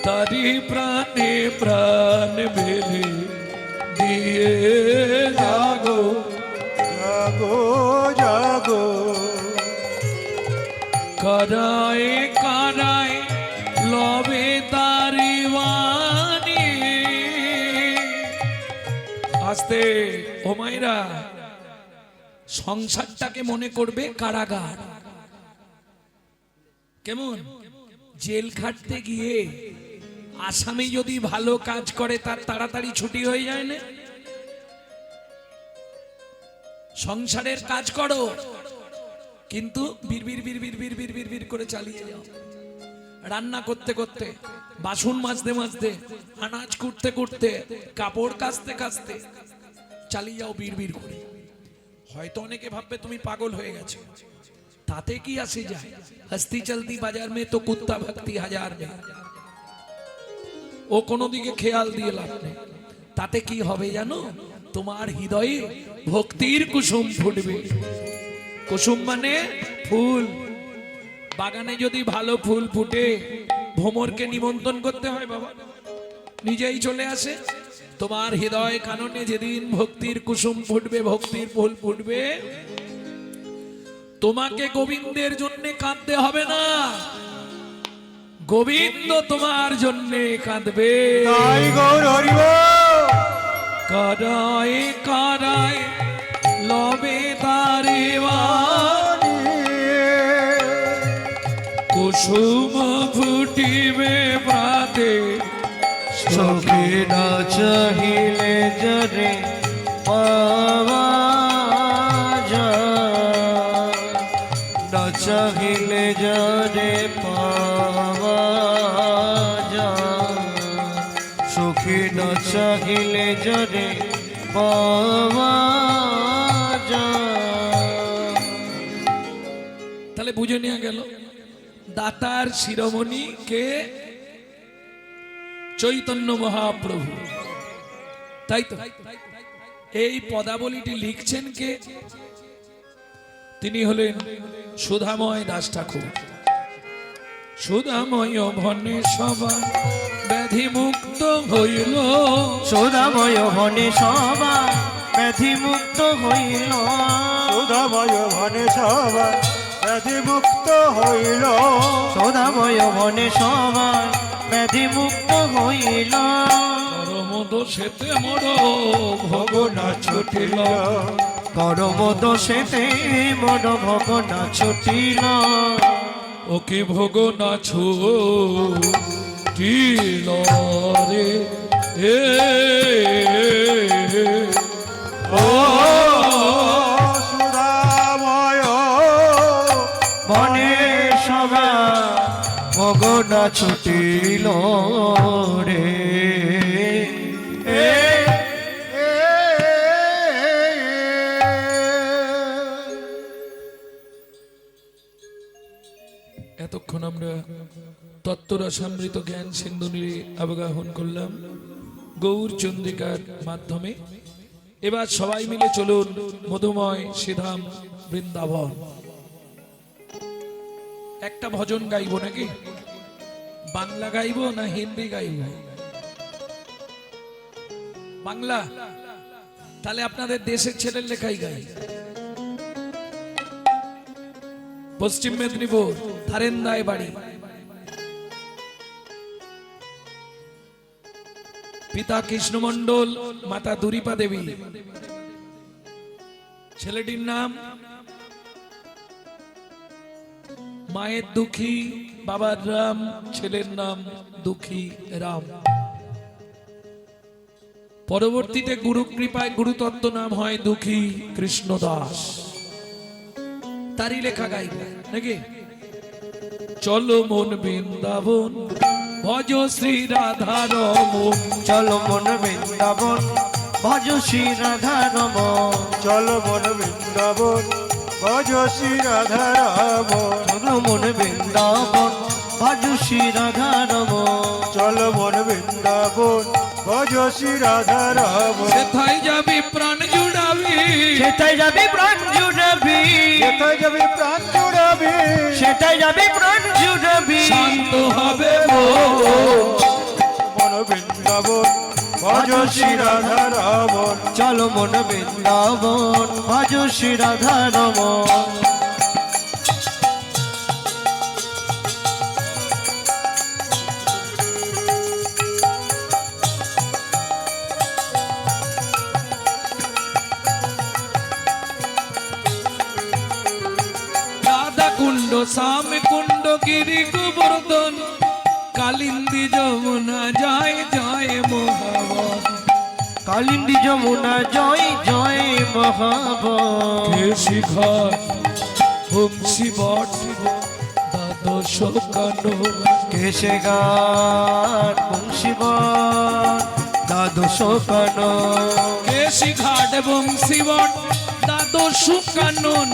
তারি প্রাণে প্রাণ বেলে দিয়ে জাগো। জাগো জাগো কারায় কারায় লবে তারি বাণী। আস্তে ও মাইরা, সংসারটাকে মনে করবে কারাগার। কেমন? জেল খাটতে গিয়ে আসামি যদি ভালো কাজ করে তার তাড়াতাড়ি ছুটি হয়ে যায় না? সংসারের কাজ করো, কিন্তু বিড়বিড় বিড়বিড় বিড়বিড় বিড়বিড় করে চালিয়ে যাও। রান্না করতে করতে, বাসন মাজতে মাজতে, আনাজ কুটতে কুটতে, কাপড় কাচতে কাচতে চালিয়ে যাও বিড়বিড় করে। হয়তো অনেকে ভাববে তুমি পাগল হয়ে গেছো, তাতে কি আসে যায়? হস্তি চলতি বাজার মে তো কুত্তা ভক্তি হাজার মে। ও কোনো দিকে খেয়াল দিয়ে লাভ নেই। তাতে কি হবে জানো? তোমার হৃদয়ে ভক্তির কুসুম ফুটবে। কুসুম মানে ফুল। বাগানে যদি ভালো ফুল ফুটে, ভ্রমরকে নিমন্ত্রণ করতে হয় বাবা, নিজেই চলে আসে। তোমার হৃদয় কাননে যেদিন ভক্তির কুসুম ফুটবে, ভক্তির ফুল ফুটবে, তোমাকে গোবিন্দের জন্য কাঁদতে হবে না, গোবিন্দ তোমার জন্যে কাঁদবে। তাই গৌর হরি বল। কারায় কারায় লবে তারে বাণী, কুসুম ফুটিবে প্রাতে চোখে না চাহিলে জরে পাওয়া যায়, না চাহিলে জরে পাওয়া যায়, চোখে না চাহিলে জরে পাওয়া যায়। তাহলে বুঝে নেওয়া গেল দাতার শিরোমণি কে? চৈতন্য মহাপ্রভু। তাই তো এই পদাবলীটি লিখছেন কে? তিনি হলেন সুধাময় দাস ঠাকুর। সুধাময় ভনে সবার ব্যাধি মুক্ত হইল, সুধাময় হনে সবার ব্যাধি মুক্ত হইল, সুধাময় ভনে সবার ব্যাধি মুক্ত হইল, সুধাময় হনে সবার ব্যাধি মুক্ত হইল। পরম দোষেতে মোর ভোগ না ছুটিল, করম দোষেতে মন ভোগ না ছুটিল, ও কি ভোগ না ছুটিল রে এ ও সুধাময় মনে সবার ভোগ না ছুটিল রে এ এতক্ষণ আমরা তত্ত্বরসামৃত জ্ঞান সিন্ধুনিরে অবগাহন করলাম গৌর চন্দ্রিকার মাধ্যমে। এবার সবাই মিলে চলুন মধুময় শ্রীধাম বৃন্দাবন। একটা ভজন গাইব নাকি? বাংলা গাইব না হিন্দি গাইব? বাংলা। তাহলে আপনাদের দেশের ছেলের লেখাই গাই। পশ্চিম মেদিনীপুর থারেন্দায় বাড়ি, পিতা কৃষ্ণ মণ্ডল, মাতা দুরিপা দেবী। ছেলেটির নাম মায়ের দুঃখী, বাবার রাম, ছেলের নাম দুঃখী রাম। পরবর্তীতে গুরু কৃপায় গুরুতত্ত্ব নাম হয় দুঃখী কৃষ্ণদাস। তারই লেখা গাইব নাকি? চলো মন বৃন্দাবন ভজ শ্রী রাধা রমন, চলো মন বৃন্দাবন ভজ শ্রী রাধা রমন, চল মন বৃন্দাবন ভজ শ্রী রাধা রমন, চলো মন বৃন্দাবন ভজ শ্রী রাধা রমন, চল মন বৃন্দাবন ভজ শ্রী রাধা রমন। সেথায় যাবি প্রাণ জুড়াবি, সেটাই যাবি প্রাণ জুড়াবি, যেথায় যাবি প্রাণ জুড়াবি, সেটাই যাবি প্রাণ জুড়াবি, শান্ত হবে মন বৃন্দাবন ভজ শ্রী রাধা রমন, চলো মন বৃন্দাবন ভজ শ্রী রাধা রমন। রাধা কুণ্ড, শ্যাম কুণ্ড, গিরি গোবর্ধন, কালিন্দী যমুনা জয় জয় মহাবন, কালিন্দী যমুনা জয় জয় মহাবন, শিখর বংশী বট দ্বাদশ কানন, কেশে গান বংশীবন দ্বাদশ কানন, কেশি ঘাট বংশী বট দ্বাদশ কানন,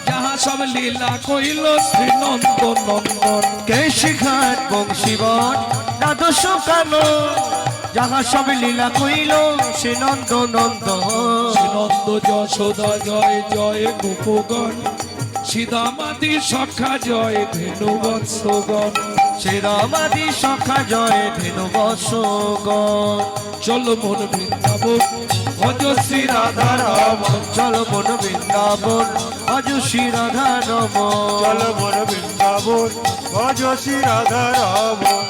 যাহা সব লীলা কইল শ্রী নন্দ নন্দন, কেশে ঘাট বংশীবন দ্বাদশ কানন, যাহা সব লীলা কইল সে নন্দ নন্দন, শ্রী নন্দ যশোদা জয় জয় গোপগণ, সীতামাতি সখা জয় ধেনু বৎসগণ, শ্রীরামাদি সখা জয় ধেনু বৎসগণ, চলো মন বৃন্দাবন ভজ শ্রী রাধা রমন, চলো মন বৃন্দাবন ভজ শ্রী রাধা রমন, চল মন বৃন্দাবন ভজ শ্রী রাধা রমন।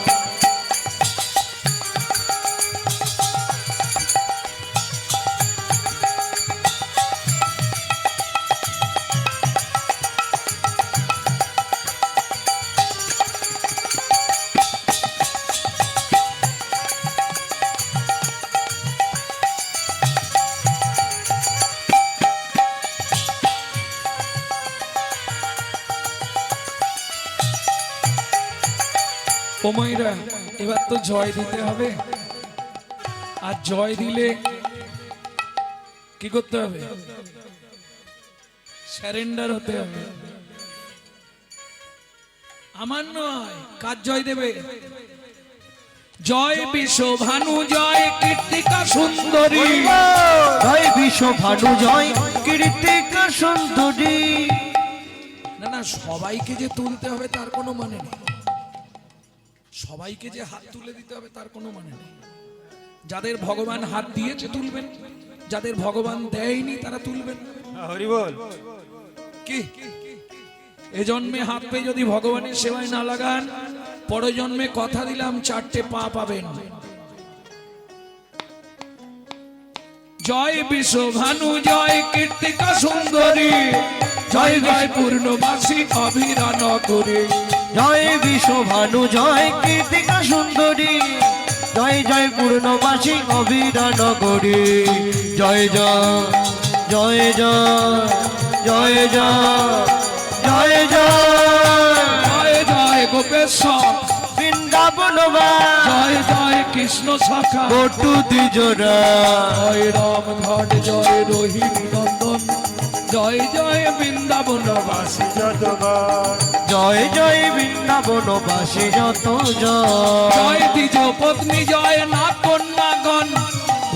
ওমাইরা এবার তো জয় দিতে হবে, আর জয় দিলে কি করতে হবে? স্যারেন্ডার হতে হবে। আমার নয়, কার জয় দেবে? জয় বিশ্ব ভানু জয় কীর্তিকা সুন্দরী, জয় বিশ্ব ভানু জয় কীর্তিকা সুন্দরী। না না, সবাইকে যে তুলতে হবে তার কোনো মানে নেই, সবাইকে যে হাত তুলে দিতে হবে তার কোনো মানে নেই। যাদের ভগবান হাত দিয়েছে তুলবেন, যাদের ভগবান দেয়নি তারা তুলবেন। হরি বল। কি এ জন্মে হাত পেয়ে যদি ভগবানের সেবায় না লাগান, পরের জন্মে কথা দিলাম 4টে পা পাবেন। জয় বিশ্ব ভানু জয় কীর্তিকা সুন্দরী, জয় জয় পূর্ণবাসী অভিরা নগরী। জয় বিশ্ব ভানু জয় কীর্তিকা সুন্দরী, জয় জয় পূর্ণবাসী অবিরা নগরী। জয় জয় জয় জয় জয় জয় জয় জয় জয় গোপেশ্বর বৃন্দাবন জয় জয় কৃষ্ণ শাখা বটু দ্বিজরা। জয় রাম ঘট জয় রোহিণী নন্দন, জয় জয় বৃন্দাবন বাসী। যতবার জয় জয় বৃন্দাবনবাসী যত জয়। জয় দ্বিজ পত্নী জয় না কন্যাগণ,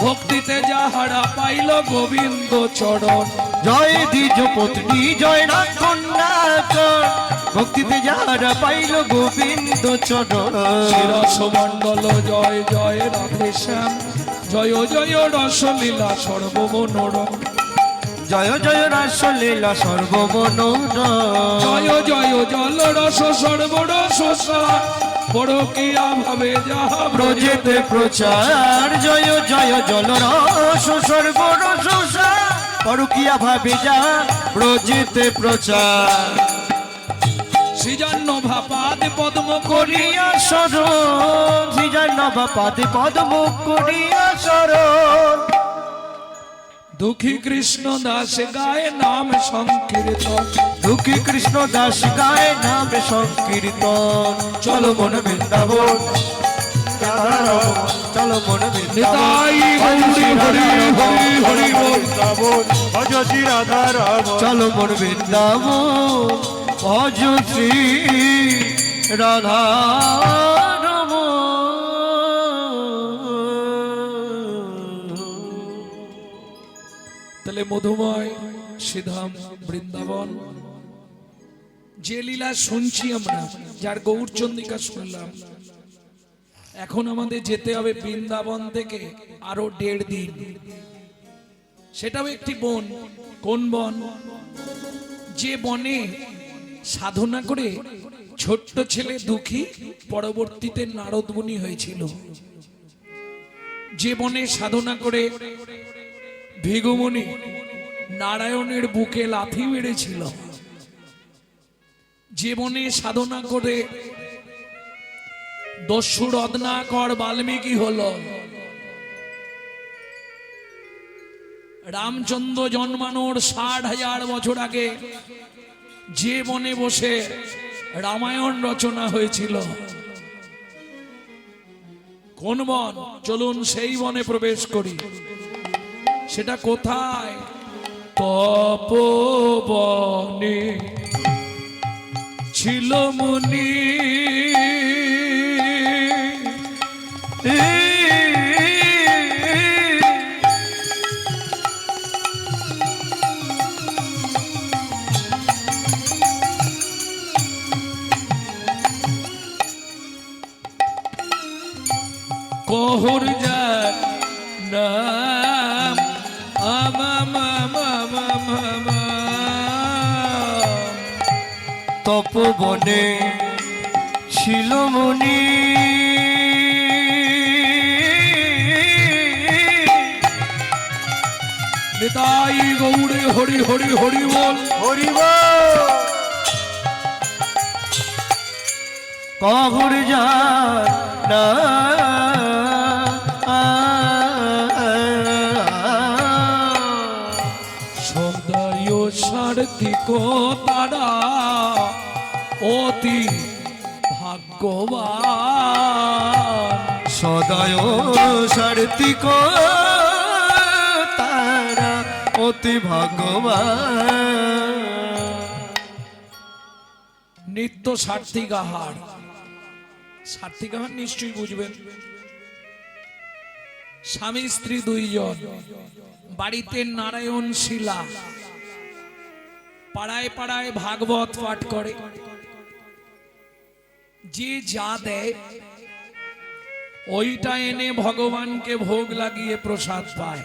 ভক্তিতে যাহারা পাইল গোবিন্দ চরণ। জয় দ্বিজ পত্নী জয় না কন্যাগণ, ভক্তিতে যাহারা পাইল গোবিন্দ চরণ। শিরসমণ্ডল জয় জয় রাধে শ্যাম, জয় জয় রসলীলা সর্বমনোরম। জয় জয় রাসলীলা সর্বমনোরম। জয় জয় জল রস সর্বরস সার, পরকীয়া ভাবে যাহা ব্রজেতে প্রচার। জয় জয় জলরস সর্বরস পরকিয়া ভাবে যা ব্রজেতে প্রচার। সৃজন্য ভাপাদ পদ্ম করি, করিয়া শরণ শ্রীজন্নব পাদে পদ্ম করিয়া শরণ। দুঃখী কৃষ্ণ দাস গায় নাম সংকীর্তন, দুঃখী কৃষ্ণ দাস গায় নাম সংকীর্তন। চলো মন বৃন্দাবন রাধা রমন। চলো মন বৃন্দাবন। নিতাই গৌরী হরি হরি হরি বল। বৃন্দাবন ভজ শ্রী রাধা রমন। চলো মন বৃন্দাবন ভজ শ্রী রাধা তাহলে মধুময় সিধাম বৃন্দাবন যে লীলা শুনছি আমরা, যার গৌরচন্দ্রিকা শুনলাম, এখন আমাদের যেতে হবে বৃন্দাবন থেকে আরো 1.5 দিন। সেটাও একটি বন। কোন বন? যে বনে সাধনা করে ছোট্ট ছেলে দুঃখী পরবর্তীতে নারদ মুনি হয়েছিল, যে বনে সাধনা করে ভিগুমুনি নারায়ণের বুকে লাথি মেরেছিল, যে বনে সাধনা করে দস্যু রত্নাকর বাল্মীকি হলো, রামচন্দ্র জন্মানোর 60,000 বছর আগে যে বনে বসে রামায়ণ রচনা হয়েছিল, কোন বন? চলুন সেই বনে প্রবেশ করি। সেটা কোথায়? তপবনে ছিল মুনি, কহুর যার নাম তপবনে ছিল মুনি নিতাই গৌড়ে হরি হরি হরি বল। হরিব কবর যায় না সদয় সার্থিক তারা অতি ভাগ্যবান। সদয় সার্থিক তারা অতি ভাগ্যবান। নিত্য সার্থিক আহার, সার্থিক আহার নিশ্চয়ই বুঝবেন। স্বামী স্ত্রী দুইজন, বাড়িতে নারায়ণ শিলা, পাড়ায় পাড়ায় ভাগবত পাঠ করে, যে যা দেয় ওইটা এনে ভগবানকে ভোগ লাগিয়ে প্রসাদ পায়।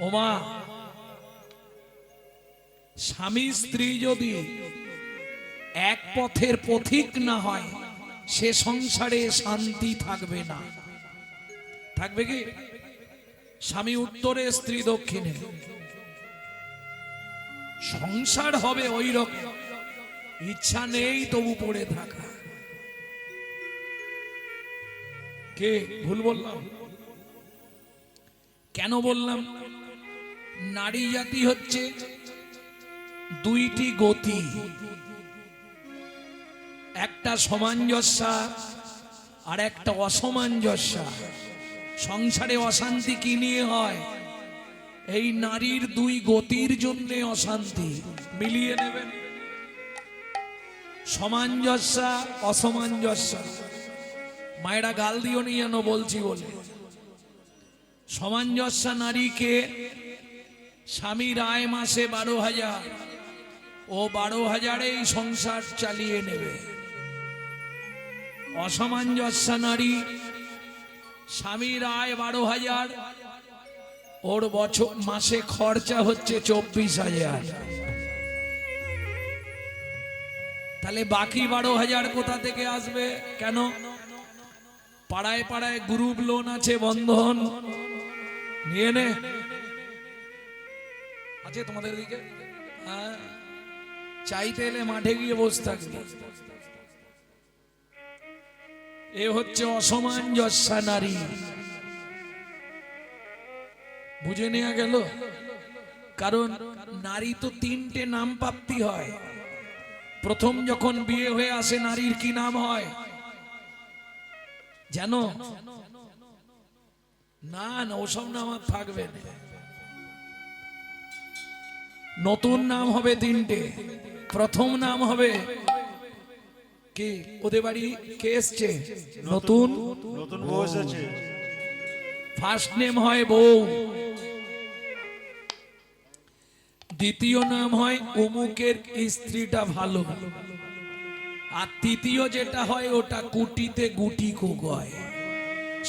ওমা, স্বামী স্ত্রী যদি এক পথের পথিক না হয়, সে সংসারে শান্তি থাকবে না। থাকবে কি? স্বামী উত্তরে, স্ত্রী দক্ষিণে, সংসার হবে ওই রকম। ইচ্ছা নেই তবু পড়ে থাকা। কে ভুল বললাম? কেন বললাম? নারী জাতি হচ্ছে দুইটি গতি, একটা সামঞ্জস্যা আর একটা অসামঞ্জস্যা। সংসারে অশান্তি কি নিয়ে হয়? এই নারীর দুই গতির জন্য অশান্তি। মিলিয়ে নেবেন, সামঞ্জস্যা অসামঞ্জস্যা। মায়েরা গাল দিও নি যেন বলছি বলে। সামঞ্জস্যা নারীকে স্বামীর আয় মাসে 12,000, ও 12,000-এই সংসার চালিয়ে নেবে। অসামঞ্জস্যা নারী, স্বামীর আয় 12,000, ওর বছর মাসে খরচা হচ্ছে 24,000। তাহলে বাকি 12,000 কোথা থেকে আসবে? কেন? পাড়ায় পাড়ায় গ্রুপ লোন আছে, বন্ধন নিয়ে নে। আছে তোমাদের দিকে? হ্যাঁ, চাইতে এলে মাঠে গিয়ে বসে থাকবে। এ হচ্ছে অসামঞ্জস্যা নারী। বুঝে নেওয়া গেল? কারণ নারী তো তিনটে নাম প্রাপ্তি হয়। প্রথম যখন বিয়ে হয়ে আসে, নারীর কি নাম হয় জানো? না না, ওসব নাম আর থাকবে না। নতুন নাম হবে তিনটে। প্রথম নাম হবে কি? ওদের বাড়ি কে এসছে? নতুন নতুন বউ এসেছে। ফার্স্ট নেম হয় বউ। দ্বিতীয় নাম হয় অমুকের স্ত্রীটা ভালো। আর তৃতীয় যেটা হয়, ওটা কুটিতে গুটি কোগয়,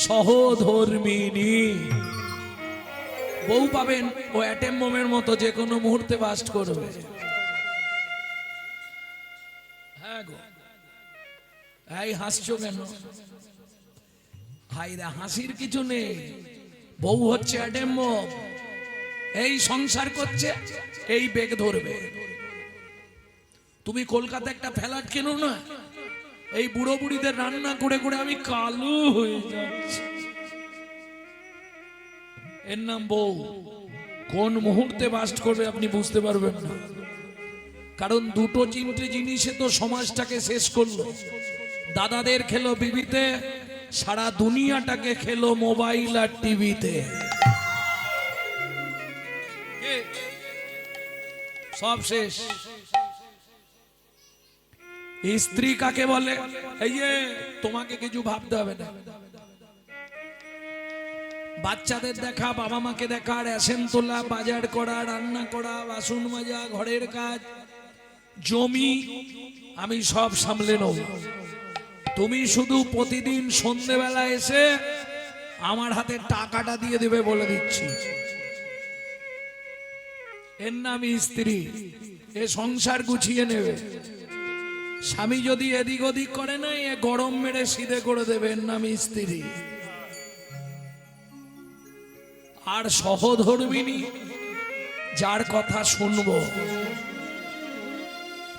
সহধর্মিনী। বউ পাবেন ও অ্যাটেম বোমের মতো, যে কোনো মুহূর্তে বাস্ট করবে। হ্যাঁ গো, এই হাসছো কেন? হাইরা, হাসির কিছু নেই। বউ হচ্ছে অ্যাটেম বোম। এই সংসার করছে, এই বেগ ধরবে। তুমি কলকাতা একটা ফ্ল্যাট কেনো না, এই বুড়ো বুড়িদের রান্না করে করে আমি কালো হয়ে যাচ্ছি। এর নাম বউ। কোন মুহূর্তে বাস্ট করবে আপনি বুঝতে পারবেন না। কারণ দুটো তিনটে জিনিসে তো সমাজটাকে শেষ করলো। দাদাদের খেলো বিবিতে, সারা দুনিয়াটাকে খেলো মোবাইল আর টিভিতে। সব শেষ। স্ত্রী কাকে বলে? এই যে তোমাকে কিছু ভাবতে হবে না। বাচ্চাদের দেখা, বাবা মাকে দেখা, রেশন তোলা, বাজার করা, রান্না করা, বাসন মাজা, ঘরের কাজ, জমি, আমি সব সামলে নেব। তুমি শুধু প্রতিদিন সন্ধ্যেবেলা এসে আমার হাতে টাকাটা দিয়ে দেবে, বলে দিচ্ছি। এর নাম স্ত্রী। এ সংসার গুছিয়ে নেবে। স্বামী যদি এদিক ওদিক করে না, এ গরম মেরে সিধে করে দেবেন না মিস্ত্রি। আর সহধর্মিনী যার কথা শুনবো,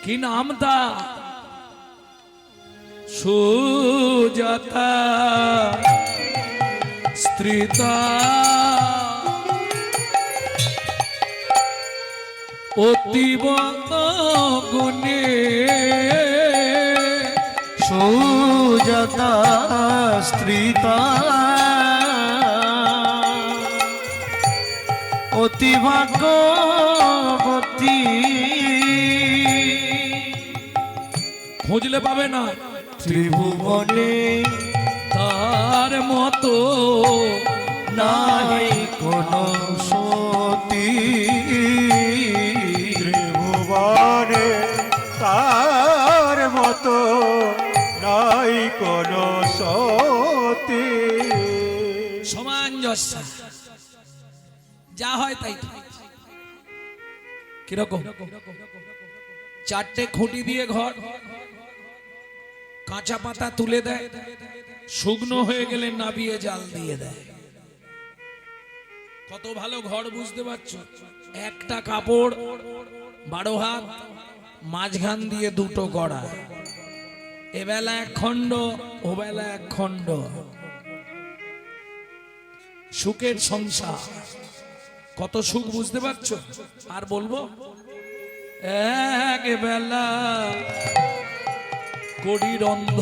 কি নাম তা? সুজাতা স্ত্রীতা অতীব গুণে, সুজাতা স্ত্রীতা অতি ভাগ্যবতী, খুঁজলে পাবে না ত্রিভুবনে তার মতো নাই কোনো সতী। ত্রিভুবনে তার মতো নাই কোনো সতী। সামঞ্জস্য, যা হয় তাই। কিরকম? চারটে খুঁটি দিয়ে ঘর, কাঁচা পাতা তুলে দেয়, শুকনো হয়ে গেলে নাবিয়ে জাল দিয়ে দেয়। কত ভালো ঘর, বুঝতে পারছো? একটা কাপড় 12 হাত, মাঝখান দিয়ে দুটো গড়া, এবেলা এক খণ্ড, ওবেলা এক খণ্ড। সুখের সংসার, কত সুখ, বুঝতে পারছো? আর বলবো, এক বেলা করি রন্ধ,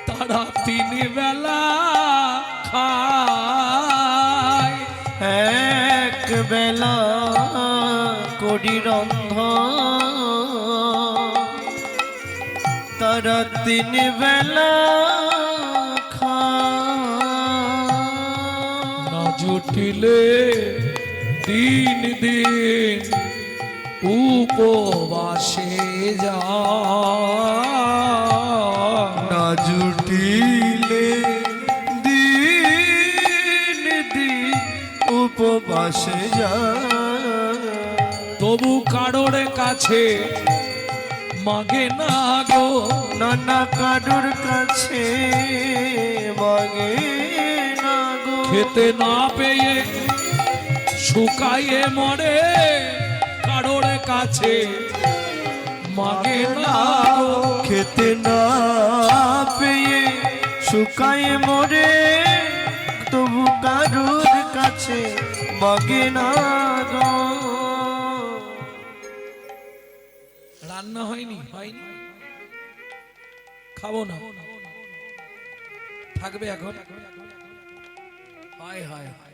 তারা 3 বেলা খায়। এক বেলা করি রন্ধ, তারা 3 বেলা না জুটিলে দিন দিন উপবাসে যা, না জুটিলে দিন দিন উপবাসে যা। তবু কারোর কাছে মাগে না গো, নানা কারুর কাছে মাগে না গো, খেতে না পেয়ে শুকায়ে মরে, কারোর কাছে মাগে না গো। খেতে না পেয়ে শুকায় মরে, তবু কারুর কাছে মাগে না গো। রান্না হয়নি? হয়নি, খাবো না, থাকবে এখন। হয় হয় হয়।